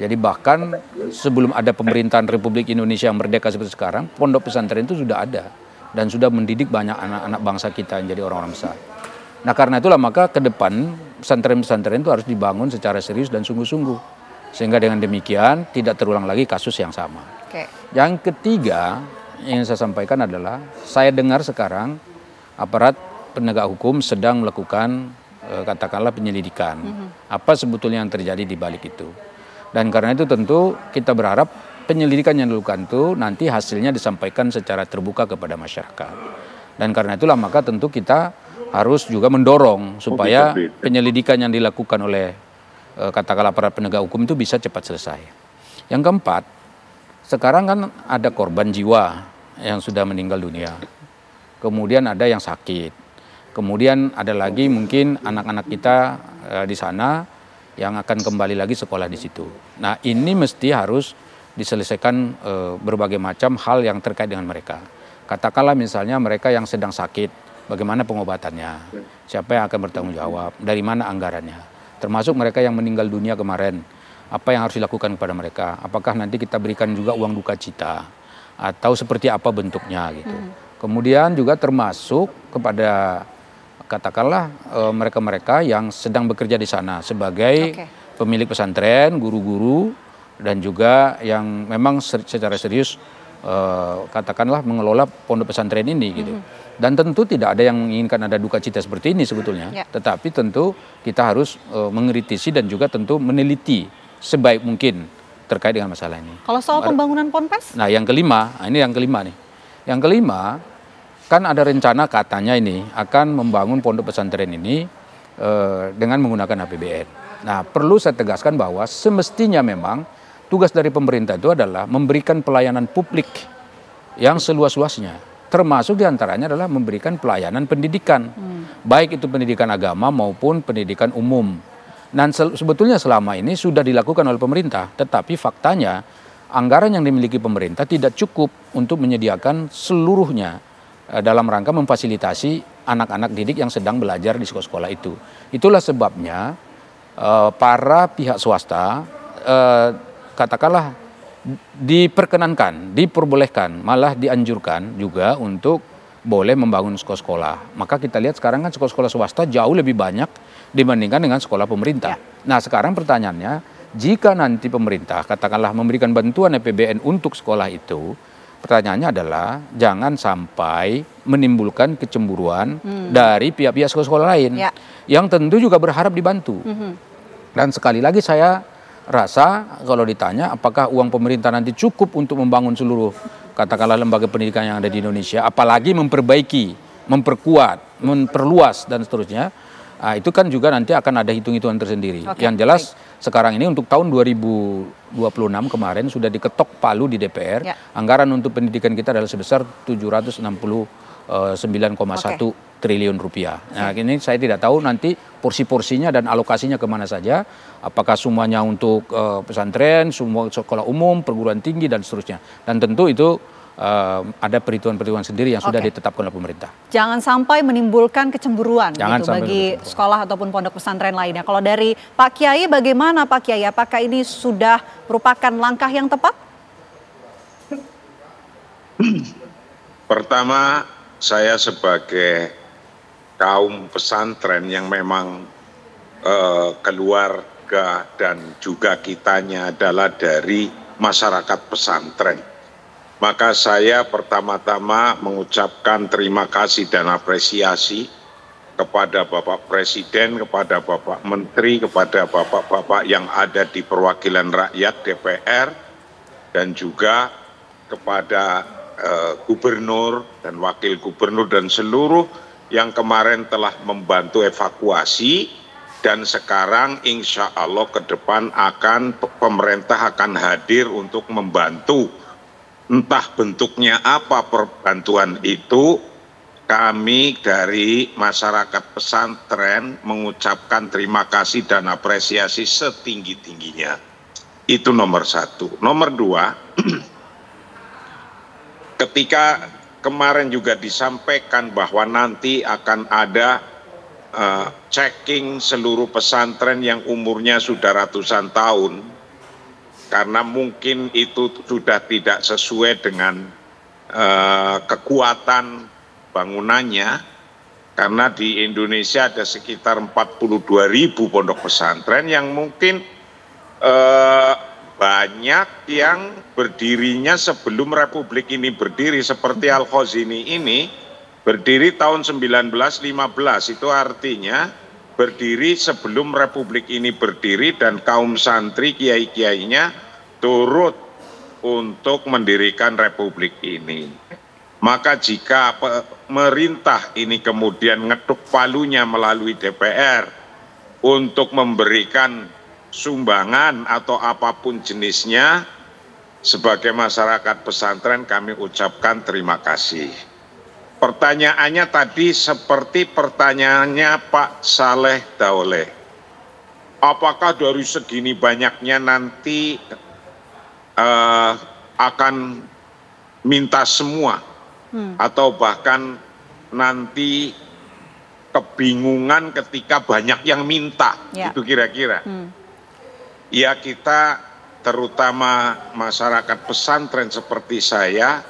Jadi bahkan sebelum ada pemerintahan Republik Indonesia yang merdeka seperti sekarang, pondok pesantren itu sudah ada dan sudah mendidik banyak anak-anak bangsa kita yang jadi orang-orang besar. Nah karena itulah maka ke depan pesantren-pesantren itu harus dibangun secara serius dan sungguh-sungguh. Sehingga dengan demikian tidak terulang lagi kasus yang sama. Yang ketiga yang saya sampaikan adalah saya dengar sekarang aparat penegak hukum sedang melakukan katakanlah penyelidikan. Apa sebetulnya yang terjadi di balik itu. Dan karena itu tentu kita berharap penyelidikan yang dilakukan itu nanti hasilnya disampaikan secara terbuka kepada masyarakat. Dan karena itulah maka tentu kita harus juga mendorong supaya penyelidikan yang dilakukan oleh katakanlah aparat penegak hukum itu bisa cepat selesai. Yang keempat, sekarang kan ada korban jiwa yang sudah meninggal dunia. Kemudian ada yang sakit. Kemudian ada lagi mungkin anak-anak kita di sana yang akan kembali lagi sekolah di situ. Nah, ini mesti harus diselesaikan berbagai macam hal yang terkait dengan mereka. Katakanlah misalnya mereka yang sedang sakit, bagaimana pengobatannya, siapa yang akan bertanggung jawab, dari mana anggarannya, termasuk mereka yang meninggal dunia kemarin, apa yang harus dilakukan kepada mereka, apakah nanti kita berikan juga uang duka cita, atau seperti apa bentuknya gitu. Kemudian juga termasuk kepada katakanlah mereka-mereka yang sedang bekerja di sana sebagai pemilik pesantren, guru-guru, dan juga yang memang secara serius katakanlah mengelola pondok pesantren ini gitu. Dan tentu tidak ada yang menginginkan ada duka cita seperti ini sebetulnya. Tetapi tentu kita harus mengkritisi dan juga tentu meneliti sebaik mungkin terkait dengan masalah ini. Kalau soal pembangunan ponpes? Nah, yang kelima, ini yang kelima nih. Yang kelima, kan ada rencana katanya ini akan membangun pondok pesantren ini dengan menggunakan APBN. Nah, perlu saya tegaskan bahwa semestinya memang tugas dari pemerintah itu adalah memberikan pelayanan publik yang seluas-luasnya. Termasuk diantaranya adalah memberikan pelayanan pendidikan. Baik itu pendidikan agama maupun pendidikan umum. Dan sebetulnya selama ini sudah dilakukan oleh pemerintah. Tetapi faktanya anggaran yang dimiliki pemerintah tidak cukup untuk menyediakan seluruhnya dalam rangka memfasilitasi anak-anak didik yang sedang belajar di sekolah-sekolah itu. Itulah sebabnya para pihak swasta katakanlah diperkenankan, diperbolehkan, malah dianjurkan juga untuk boleh membangun sekolah-sekolah. Maka kita lihat sekarang kan sekolah-sekolah swasta jauh lebih banyak dibandingkan dengan sekolah pemerintah. Nah, sekarang pertanyaannya, jika nanti pemerintah katakanlah memberikan bantuan APBN untuk sekolah itu, pertanyaannya adalah jangan sampai menimbulkan kecemburuan dari pihak-pihak sekolah-sekolah lain yang tentu juga berharap dibantu. Dan sekali lagi saya rasa kalau ditanya apakah uang pemerintah nanti cukup untuk membangun seluruh katakanlah lembaga pendidikan yang ada di Indonesia, apalagi memperbaiki, memperkuat, memperluas dan seterusnya, itu kan juga nanti akan ada hitung-hitungan tersendiri. Yang jelas sekarang ini untuk tahun 2026 kemarin sudah diketok palu di DPR, anggaran untuk pendidikan kita adalah sebesar 769,1 triliun rupiah. Nah, ini saya tidak tahu nanti porsi-porsinya dan alokasinya kemana saja, apakah semuanya untuk pesantren, semua sekolah umum, perguruan tinggi dan seterusnya. Dan tentu itu ada perhitungan-perhitungan sendiri yang sudah ditetapkan oleh pemerintah. Jangan sampai menimbulkan kecemburuan gitu bagi sekolah ataupun pondok pesantren lainnya. Kalau dari Pak Kiai, bagaimana Pak Kiai? Apakah ini sudah merupakan langkah yang tepat? Pertama, saya sebagai kaum pesantren yang memang keluarga dan juga kitanya adalah dari masyarakat pesantren. Maka saya pertama-tama mengucapkan terima kasih dan apresiasi kepada Bapak Presiden, kepada Bapak Menteri, kepada Bapak-Bapak yang ada di perwakilan rakyat DPR, dan juga kepada Gubernur dan Wakil Gubernur dan seluruh yang kemarin telah membantu evakuasi, dan sekarang insya Allah ke depan pemerintah akan hadir untuk membantu. Entah bentuknya apa perbantuan itu, kami dari masyarakat pesantren mengucapkan terima kasih dan apresiasi setinggi-tingginya. Itu nomor satu. Nomor dua, ketika kemarin juga disampaikan bahwa nanti akan ada checking seluruh pesantren yang umurnya sudah ratusan tahun, karena mungkin itu sudah tidak sesuai dengan kekuatan bangunannya, karena di Indonesia ada sekitar 42.000 pondok pesantren yang mungkin banyak yang berdirinya sebelum Republik ini berdiri, seperti Al-Khazini ini berdiri tahun 1915, itu artinya berdiri sebelum Republik ini berdiri, dan kaum santri kiai-kiainya turut untuk mendirikan Republik ini. Maka jika pemerintah ini kemudian ngetuk palunya melalui DPR untuk memberikan sumbangan atau apapun jenisnya, sebagai masyarakat pesantren kami ucapkan terima kasih. Pertanyaannya tadi seperti pertanyaannya Pak Saleh Daoleh. apakah dari segini banyaknya nanti akan minta semua, atau bahkan nanti kebingungan ketika banyak yang minta, itu kira-kira. Ya, kita terutama masyarakat pesantren seperti saya,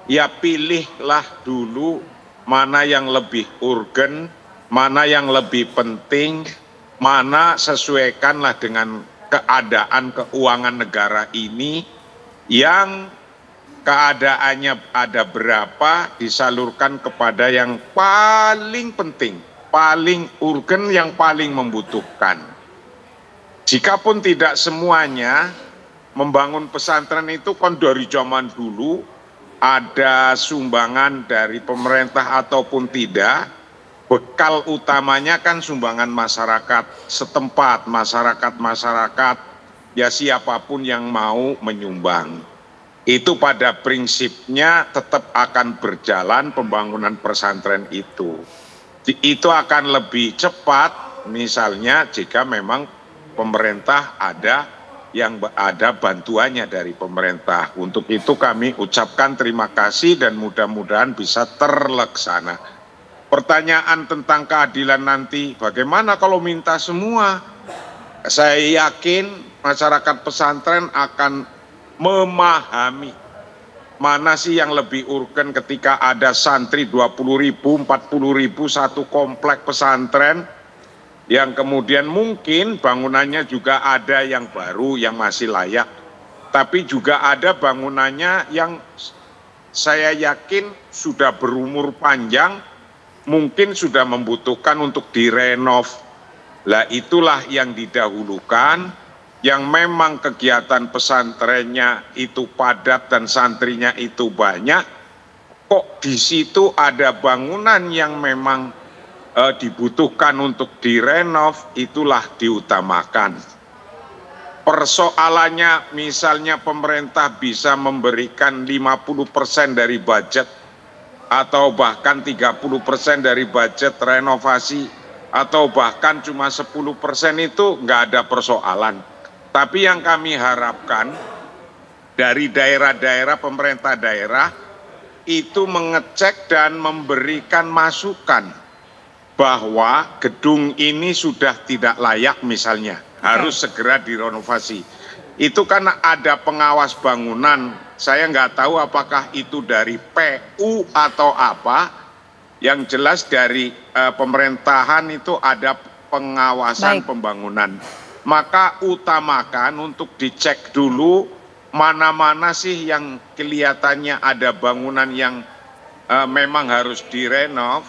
ya pilihlah dulu mana yang lebih urgen, mana yang lebih penting, mana sesuaikanlah dengan keadaan keuangan negara ini, yang keadaannya ada berapa disalurkan kepada yang paling penting, paling urgen, yang paling membutuhkan. Jikapun tidak semuanya, membangun pesantren itu kan dari zaman dulu ada sumbangan dari pemerintah ataupun tidak, bekal utamanya kan sumbangan masyarakat setempat, masyarakat ya siapapun yang mau menyumbang. Itu pada prinsipnya tetap akan berjalan pembangunan pesantren itu. Itu akan lebih cepat misalnya jika memang pemerintah ada bantuannya dari pemerintah. Untuk itu kami ucapkan terima kasih dan mudah-mudahan bisa terlaksana. Pertanyaan tentang keadilan nanti, bagaimana kalau minta semua? Saya yakin masyarakat pesantren akan memahami mana sih yang lebih urgen ketika ada santri 20.000, 40.000 satu komplek pesantren, yang kemudian mungkin bangunannya juga ada yang baru yang masih layak, tapi juga ada bangunannya yang saya yakin sudah berumur panjang, mungkin sudah membutuhkan untuk direnov. Lah itulah yang didahulukan, yang memang kegiatan pesantrennya itu padat dan santrinya itu banyak, kok di situ ada bangunan yang memang dibutuhkan untuk direnov, itulah diutamakan. Persoalannya misalnya pemerintah bisa memberikan 50% dari budget atau bahkan 30% dari budget renovasi atau bahkan cuma 10% itu nggak ada persoalan. Tapi yang kami harapkan dari daerah-daerah, pemerintah daerah itu mengecek dan memberikan masukan bahwa gedung ini sudah tidak layak misalnya, harus segera direnovasi. Itu karena ada pengawas bangunan, saya nggak tahu apakah itu dari PU atau apa, yang jelas dari pemerintahan itu ada pengawasan pembangunan. Maka utamakan untuk dicek dulu mana-mana sih yang kelihatannya ada bangunan yang memang harus direnov,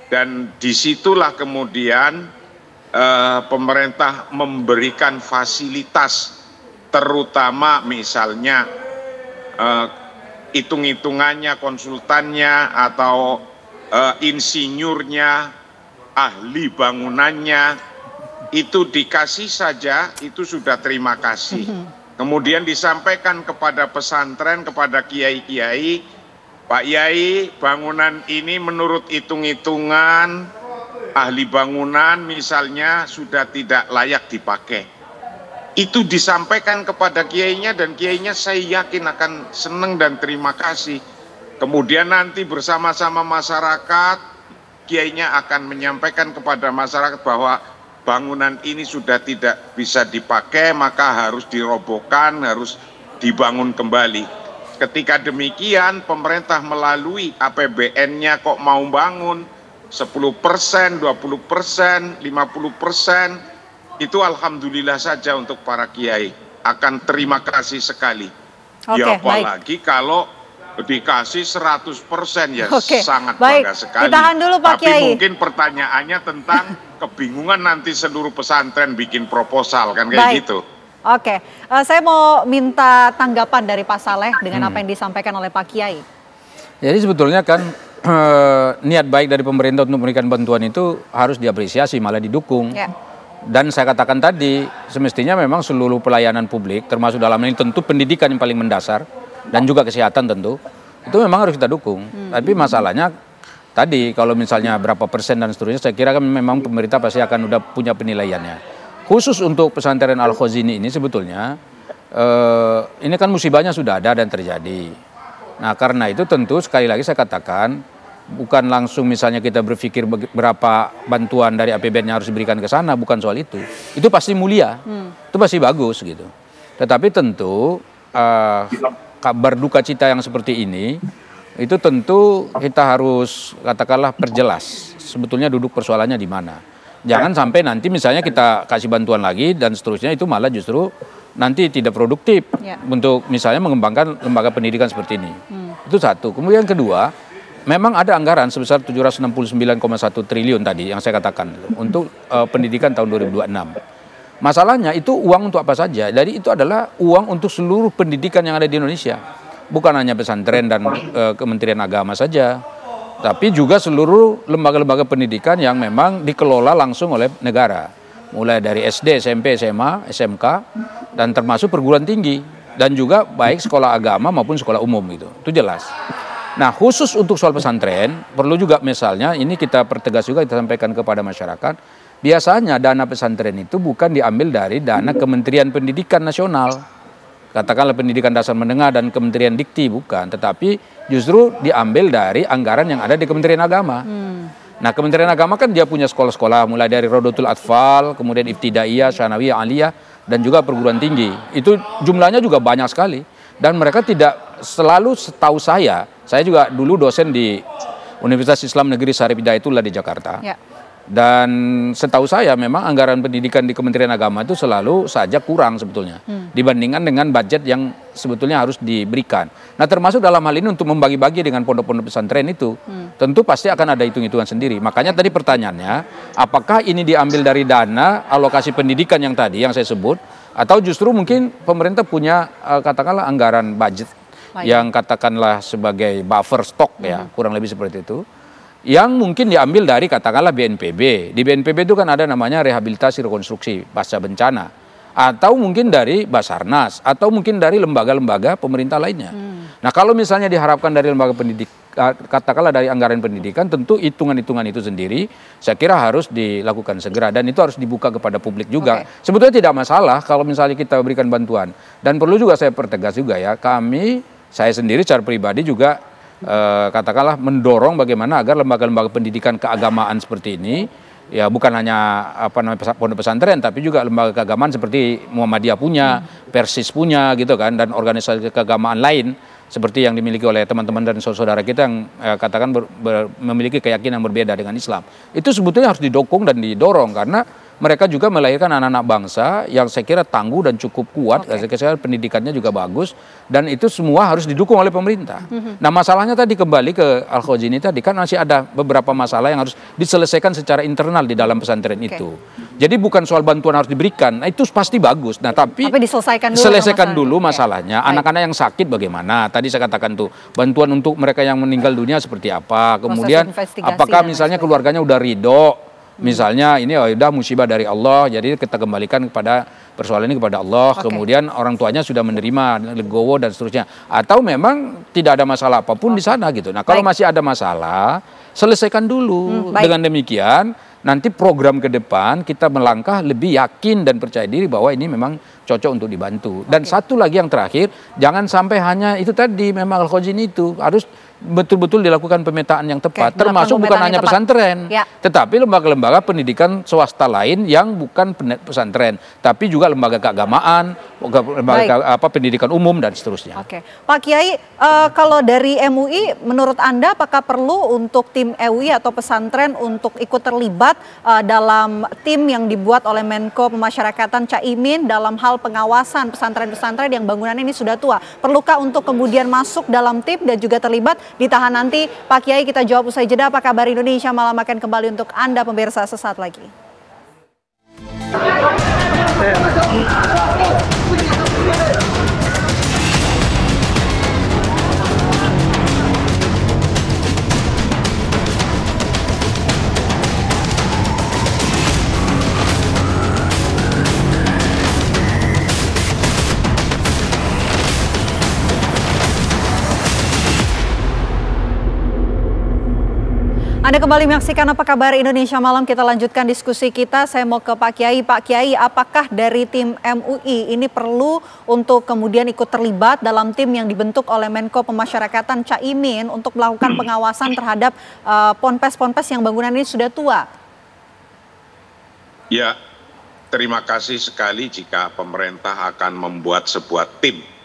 dan disitulah kemudian pemerintah memberikan fasilitas, terutama misalnya hitung-hitungannya, konsultannya atau insinyurnya, ahli bangunannya, itu dikasih saja, itu sudah terima kasih. Kemudian disampaikan kepada pesantren, kepada kiai-kiai, Pak Yai, bangunan ini menurut hitung-hitungan ahli bangunan misalnya sudah tidak layak dipakai. Itu disampaikan kepada kiainya, dan kiainya saya yakin akan senang dan terima kasih. Kemudian nanti bersama-sama masyarakat, kiainya akan menyampaikan kepada masyarakat bahwa bangunan ini sudah tidak bisa dipakai, maka harus dirobohkan, harus dibangun kembali. Ketika demikian, pemerintah melalui APBN-nya kok mau bangun 10%, 20%, 50%, itu alhamdulillah saja untuk para kiai. Akan terima kasih sekali. Ya apalagi kalau dikasih 100% ya sangat bangga sekali. Ditahan dulu Pak Kiai. Tapi mungkin pertanyaannya tentang kebingungan nanti seluruh pesantren bikin proposal kan kayak gitu. Oke, saya mau minta tanggapan dari Pak Saleh dengan apa yang disampaikan oleh Pak Kiai. Jadi sebetulnya kan niat baik dari pemerintah untuk memberikan bantuan itu harus diapresiasi, malah didukung. Dan saya katakan tadi, semestinya memang seluruh pelayanan publik, termasuk dalam ini tentu pendidikan yang paling mendasar, dan juga kesehatan tentu, itu memang harus kita dukung. Tapi masalahnya tadi kalau misalnya berapa persen dan seterusnya, saya kira kan memang pemerintah pasti akan udah punya penilaiannya. khusus untuk pesantren Al-Khazini ini sebetulnya ini kan musibahnya sudah ada dan terjadi. Nah karena itu tentu sekali lagi saya katakan bukan langsung misalnya kita berpikir berapa bantuan dari APBN yang harus diberikan ke sana, bukan soal itu. Itu pasti mulia, itu pasti bagus gitu. Tetapi tentu kabar duka cita yang seperti ini itu tentu kita harus katakanlah perjelas sebetulnya duduk persoalannya di mana. Jangan sampai nanti misalnya kita kasih bantuan lagi dan seterusnya itu malah justru nanti tidak produktif untuk misalnya mengembangkan lembaga pendidikan seperti ini. Itu satu. Kemudian kedua, memang ada anggaran sebesar 769,1 triliun tadi yang saya katakan untuk pendidikan tahun 2026. Masalahnya itu uang untuk apa saja? Jadi itu adalah uang untuk seluruh pendidikan yang ada di Indonesia. Bukan hanya pesantren dan Kementerian Agama saja, tapi juga seluruh lembaga-lembaga pendidikan yang memang dikelola langsung oleh negara. Mulai dari SD, SMP, SMA, SMK, dan termasuk perguruan tinggi. Dan juga baik sekolah agama maupun sekolah umum gitu. Itu jelas. Nah khusus untuk soal pesantren, perlu juga misalnya ini kita pertegas juga, kita sampaikan kepada masyarakat. Biasanya dana pesantren itu bukan diambil dari dana Kementerian Pendidikan Nasional. Katakanlah pendidikan dasar menengah dan Kementerian Dikti, bukan. Tetapi justru diambil dari anggaran yang ada di Kementerian Agama. Nah Kementerian Agama kan dia punya sekolah-sekolah mulai dari Rodotul Atfal, kemudian Ibtidaiyah, Tsanawiyah, Aliyah, dan juga perguruan tinggi. Itu jumlahnya juga banyak sekali. Dan mereka tidak selalu, setahu saya juga dulu dosen di Universitas Islam Negeri Syarif Hidayatullah di Jakarta. Dan setahu saya memang anggaran pendidikan di Kementerian Agama itu selalu saja kurang sebetulnya dibandingkan dengan budget yang sebetulnya harus diberikan. Nah termasuk dalam hal ini untuk membagi-bagi dengan pondok-pondok pesantren itu tentu pasti akan ada hitung-hitungan sendiri. Makanya tadi pertanyaannya, apakah ini diambil dari dana alokasi pendidikan yang tadi yang saya sebut, atau justru mungkin pemerintah punya katakanlah anggaran budget yang katakanlah sebagai buffer stok ya, kurang lebih seperti itu, yang mungkin diambil dari katakanlah BNPB. Di BNPB itu kan ada namanya rehabilitasi rekonstruksi pasca bencana, atau mungkin dari Basarnas, atau mungkin dari lembaga-lembaga pemerintah lainnya. Nah kalau misalnya diharapkan dari lembaga pendidik, katakanlah dari anggaran pendidikan, tentu hitungan-hitungan itu sendiri saya kira harus dilakukan segera dan itu harus dibuka kepada publik juga. Sebetulnya tidak masalah kalau misalnya kita berikan bantuan. Dan perlu juga saya pertegas juga ya, saya sendiri secara pribadi juga katakanlah mendorong bagaimana agar lembaga-lembaga pendidikan keagamaan seperti ini ya bukan hanya pondok pesantren tapi juga lembaga keagamaan seperti Muhammadiyah punya, Persis punya gitu kan, dan organisasi keagamaan lain seperti yang dimiliki oleh teman-teman dan saudara kita yang katakan memiliki keyakinan berbeda dengan Islam. Itu sebetulnya harus didukung dan didorong karena mereka juga melahirkan anak-anak bangsa yang saya kira tangguh dan cukup kuat, saya kira pendidikannya juga bagus, dan itu semua harus didukung oleh pemerintah. Nah masalahnya tadi kembali ke Al-Khazini tadi, kan masih ada beberapa masalah yang harus diselesaikan secara internal di dalam pesantren itu. Jadi bukan soal bantuan harus diberikan, nah, itu pasti bagus. Nah tapi diselesaikan dulu masalahnya. Anak-anak yang sakit bagaimana? Tadi saya katakan tuh, bantuan untuk mereka yang meninggal dunia seperti apa? Kemudian apakah misalnya keluarganya udah ridho? Misalnya ini udah musibah dari Allah, jadi kita kembalikan kepada persoalan ini kepada Allah. Kemudian orang tuanya sudah menerima legowo dan seterusnya. Atau memang tidak ada masalah apapun di sana gitu. Nah kalau masih ada masalah, selesaikan dulu. Dengan demikian nanti program ke depan kita melangkah lebih yakin dan percaya diri bahwa ini memang cocok untuk dibantu. Dan satu lagi yang terakhir, jangan sampai hanya itu tadi, memang Al-Khazini itu harus betul-betul dilakukan pemetaan yang tepat, termasuk bukan hanya pesantren, tetapi lembaga-lembaga pendidikan swasta lain yang bukan pesantren, tapi juga lembaga keagamaan, lembaga pendidikan umum dan seterusnya. Pak Kiai, kalau dari MUI, menurut Anda apakah perlu untuk tim MUI atau pesantren untuk ikut terlibat dalam tim yang dibuat oleh Menko Pemasyarakatan Caimin dalam hal pengawasan pesantren-pesantren yang bangunannya ini sudah tua? Perlukah untuk kemudian masuk dalam tim dan juga terlibat? Ditahan nanti, Pak Kiai, kita jawab usai jeda. Apa kabar Indonesia malam akan kembali untuk Anda pemirsa sesaat lagi. Anda Anda kembali menyaksikan Apa Kabar Indonesia Malam. Kita lanjutkan diskusi kita. Saya mau ke Pak Kiai. Pak Kiai, apakah dari tim MUI ini perlu untuk kemudian ikut terlibat dalam tim yang dibentuk oleh Menko Pemasyarakatan Caimin untuk melakukan pengawasan terhadap ponpes-ponpes yang bangunan ini sudah tua? Ya, terima kasih sekali jika pemerintah akan membuat sebuah tim.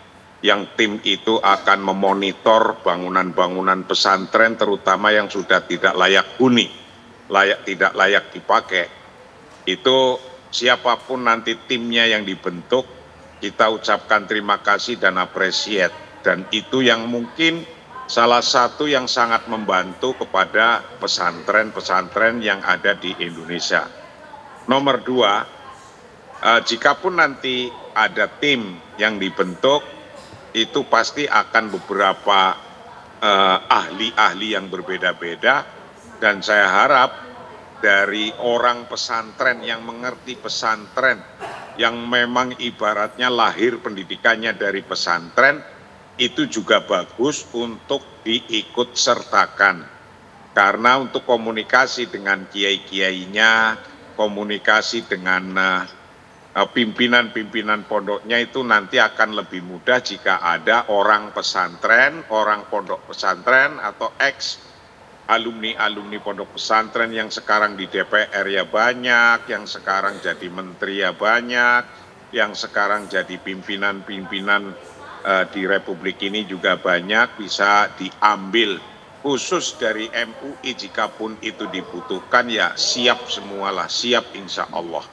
Yang tim itu akan memonitor bangunan-bangunan pesantren terutama yang sudah tidak layak huni, tidak layak dipakai. Itu siapapun nanti timnya yang dibentuk, kita ucapkan terima kasih dan appreciate. Dan itu yang mungkin salah satu yang sangat membantu kepada pesantren-pesantren yang ada di Indonesia. Nomor dua, jikapun nanti ada tim yang dibentuk, itu pasti akan beberapa ahli-ahli yang berbeda-beda, dan saya harap dari orang pesantren yang mengerti pesantren, yang memang ibaratnya lahir pendidikannya dari pesantren, itu juga bagus untuk diikut sertakan. Karena untuk komunikasi dengan kiai-kiainya, komunikasi dengan pimpinan-pimpinan pondoknya itu nanti akan lebih mudah jika ada orang pesantren, orang pondok pesantren atau ex alumni pondok pesantren yang sekarang di DPR ya banyak, yang sekarang jadi menteri ya banyak, yang sekarang jadi pimpinan-pimpinan di Republik ini juga banyak, bisa diambil khusus dari MUI jikapun itu dibutuhkan, ya siap semualah, siap insya Allah.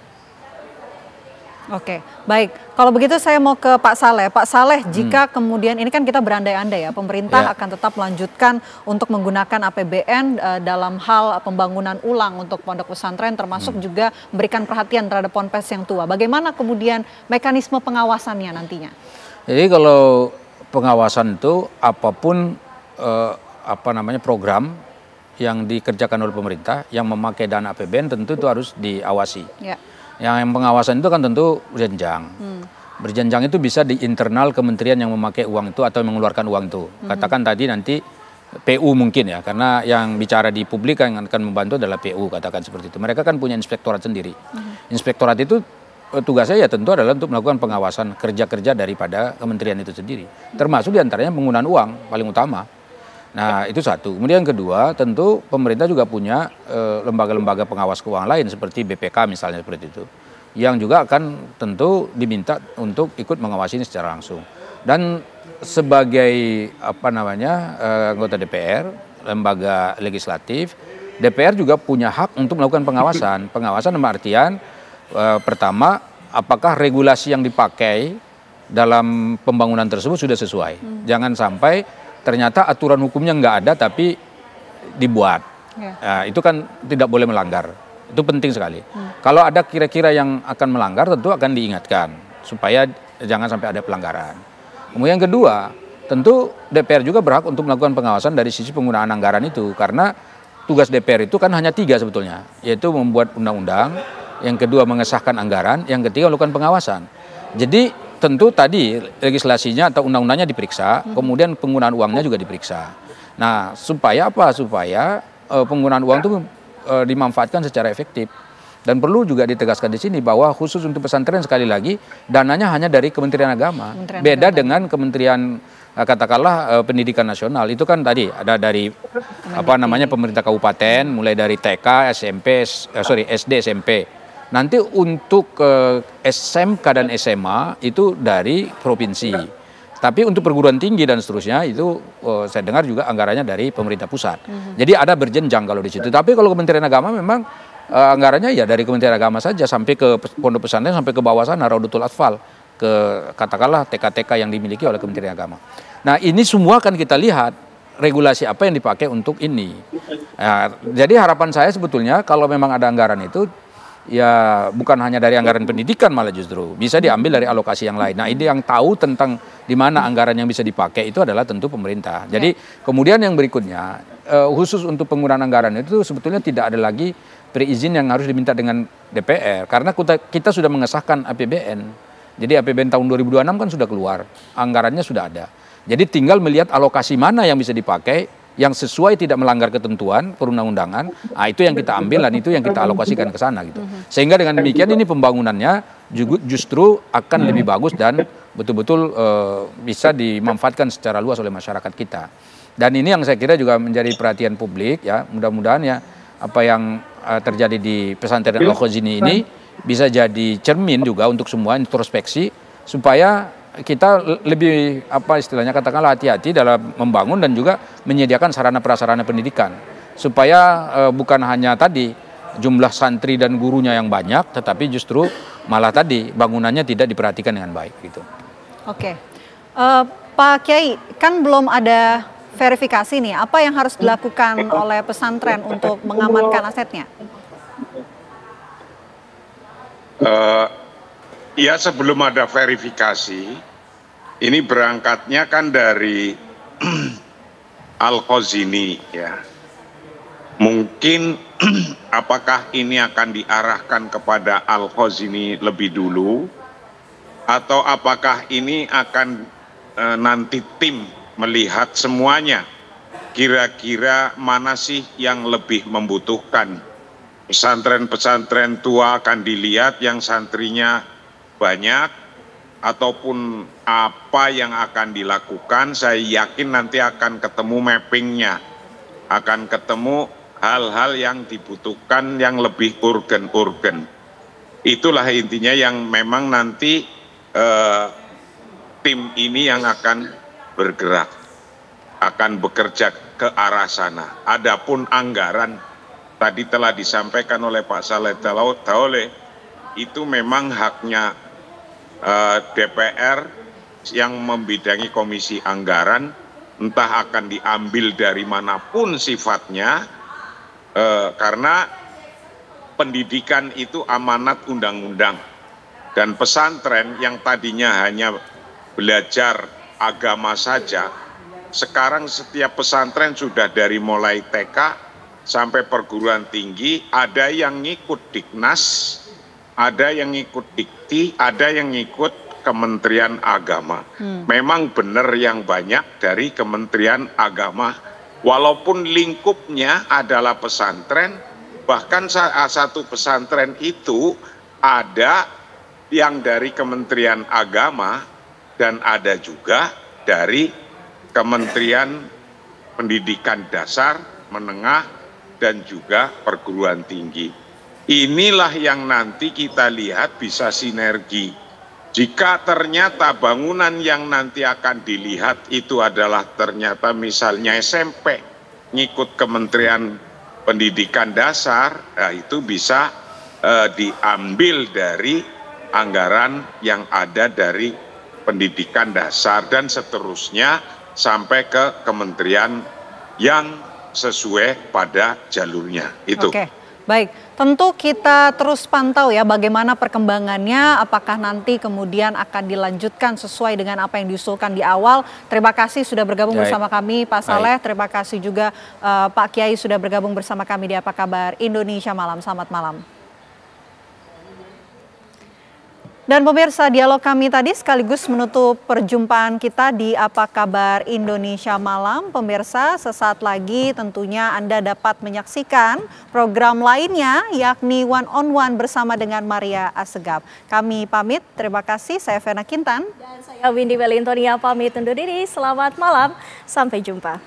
Oke, baik. Kalau begitu saya mau ke Pak Saleh. Pak Saleh, jika kemudian ini kan kita berandai-andai ya, pemerintah akan tetap melanjutkan untuk menggunakan APBN dalam hal pembangunan ulang untuk pondok pesantren, termasuk juga memberikan perhatian terhadap ponpes yang tua. Bagaimana kemudian mekanisme pengawasannya nantinya? Jadi kalau pengawasan itu apapun program yang dikerjakan oleh pemerintah yang memakai dana APBN tentu itu harus diawasi. Ya. Yang pengawasan itu kan tentu berjenjang. Berjenjang itu bisa di internal kementerian yang memakai uang itu atau mengeluarkan uang itu. Katakan tadi nanti PU mungkin ya, karena yang bicara di publik yang akan membantu adalah PU, katakan seperti itu. Mereka kan punya inspektorat sendiri. Inspektorat itu tugasnya ya tentu adalah untuk melakukan pengawasan kerja-kerja daripada kementerian itu sendiri. Termasuk diantaranya penggunaan uang paling utama. Nah itu satu. Kemudian yang kedua, tentu pemerintah juga punya lembaga-lembaga pengawas keuangan lain seperti BPK misalnya seperti itu, yang juga akan tentu diminta untuk ikut mengawasi ini secara langsung. Dan sebagai anggota DPR, lembaga legislatif, DPR juga punya hak untuk melakukan pengawasan. Pengawasan dalam artian pertama, apakah regulasi yang dipakai dalam pembangunan tersebut sudah sesuai. Jangan sampai ternyata aturan hukumnya nggak ada tapi dibuat. Nah, itu kan tidak boleh melanggar. Itu penting sekali. Kalau ada kira-kira yang akan melanggar tentu akan diingatkan supaya jangan sampai ada pelanggaran. Kemudian yang kedua, tentu DPR juga berhak untuk melakukan pengawasan dari sisi penggunaan anggaran itu, karena tugas DPR itu kan hanya 3 sebetulnya, yaitu membuat undang-undang, yang kedua mengesahkan anggaran, yang ketiga melakukan pengawasan. Jadi tentu tadi legislasinya atau undang-undangnya diperiksa, kemudian penggunaan uangnya juga diperiksa. Nah, supaya apa? Supaya penggunaan uang itu dimanfaatkan secara efektif. Dan perlu juga ditegaskan di sini bahwa khusus untuk pesantren sekali lagi dananya hanya dari Kementerian Agama. Beda dengan Kementerian katakanlah Pendidikan Nasional. Itu kan tadi ada dari pemerintah kabupaten, mulai dari TK, SD, SMP. Nanti untuk SMK dan SMA itu dari provinsi. Tapi untuk perguruan tinggi dan seterusnya itu saya dengar juga anggarannya dari pemerintah pusat. Jadi ada berjenjang kalau di situ. Tapi kalau Kementerian Agama memang anggarannya ya dari Kementerian Agama saja sampai ke pondok pesantren, sampai ke bawah sana Raudatul Atfal, ke katakanlah TK-TK yang dimiliki oleh Kementerian Agama. Nah, ini semua kan kita lihat regulasi apa yang dipakai untuk ini. Nah, jadi harapan saya sebetulnya kalau memang ada anggaran itu ya bukan hanya dari anggaran pendidikan, malah justru bisa diambil dari alokasi yang lain. Nah, ini yang tahu tentang di mana anggaran yang bisa dipakai itu adalah tentu pemerintah. Jadi kemudian yang berikutnya khusus untuk penggunaan anggaran itu sebetulnya tidak ada lagi berizin yang harus diminta dengan DPR, karena kita sudah mengesahkan APBN. Jadi APBN tahun 2026 kan sudah keluar, anggarannya sudah ada. Jadi tinggal melihat alokasi mana yang bisa dipakai yang sesuai tidak melanggar ketentuan perundang-undangan, itu yang kita ambil dan itu yang kita alokasikan ke sana gitu. Sehingga dengan demikian ini pembangunannya justru akan lebih bagus dan betul-betul bisa dimanfaatkan secara luas oleh masyarakat kita. Dan ini yang saya kira juga menjadi perhatian publik ya. Mudah-mudahan ya apa yang terjadi di pesantren Al-Khazini ini bisa jadi cermin juga untuk semua introspeksi supaya kita lebih istilahnya katakanlah hati-hati dalam membangun dan juga menyediakan sarana prasarana pendidikan supaya bukan hanya tadi jumlah santri dan gurunya yang banyak, tetapi justru malah tadi bangunannya tidak diperhatikan dengan baik gitu. Oke, Pak Kiai, kan belum ada verifikasi nih, apa yang harus dilakukan oleh pesantren untuk mengamankan asetnya? Ya sebelum ada verifikasi, ini berangkatnya kan dari Al-Khazini ya. Mungkin apakah ini akan diarahkan kepada Al-Khazini lebih dulu, atau apakah ini akan nanti tim melihat semuanya, kira-kira mana sih yang lebih membutuhkan. Pesantren-pesantren tua akan dilihat yang santrinya banyak, ataupun apa yang akan dilakukan. Saya yakin nanti akan ketemu mappingnya, akan ketemu hal-hal yang dibutuhkan yang lebih urgen. Itulah intinya yang memang nanti tim ini yang akan bergerak, akan bekerja ke arah sana. Adapun anggaran tadi telah disampaikan oleh Pak Saleh Daule, itu memang haknya DPR yang membidangi komisi anggaran, entah akan diambil dari manapun sifatnya, karena pendidikan itu amanat undang-undang, dan pesantren yang tadinya hanya belajar agama saja, sekarang setiap pesantren sudah dari mulai TK sampai perguruan tinggi, ada yang ngikut Diknas, ada yang ngikut Dikti, ada yang ngikut Kementerian Agama. Memang benar yang banyak dari Kementerian Agama, walaupun lingkupnya adalah pesantren, bahkan satu pesantren itu ada yang dari Kementerian Agama dan ada juga dari Kementerian Pendidikan Dasar, Menengah, dan juga perguruan tinggi. Inilah yang nanti kita lihat bisa sinergi. Jika ternyata bangunan yang nanti akan dilihat itu adalah ternyata misalnya SMP ngikut Kementerian Pendidikan Dasar, nah itu bisa diambil dari anggaran yang ada dari pendidikan dasar dan seterusnya sampai ke kementerian yang sesuai pada jalurnya itu. Oke, baik. Tentu kita terus pantau ya bagaimana perkembangannya, apakah nanti kemudian akan dilanjutkan sesuai dengan apa yang diusulkan di awal. Terima kasih sudah bergabung bersama kami Pak Saleh. Terima kasih juga Pak Kiai sudah bergabung bersama kami di Apa Kabar Indonesia Malam. Selamat malam. Dan pemirsa, dialog kami tadi sekaligus menutup perjumpaan kita di Apa Kabar Indonesia Malam. Pemirsa, sesaat lagi tentunya Anda dapat menyaksikan program lainnya, yakni One on One bersama dengan Maria Assegaf. Kami pamit, terima kasih. Saya Vena Kintan. Dan saya Windy Wellingtonia pamit undur diri. Selamat malam, sampai jumpa.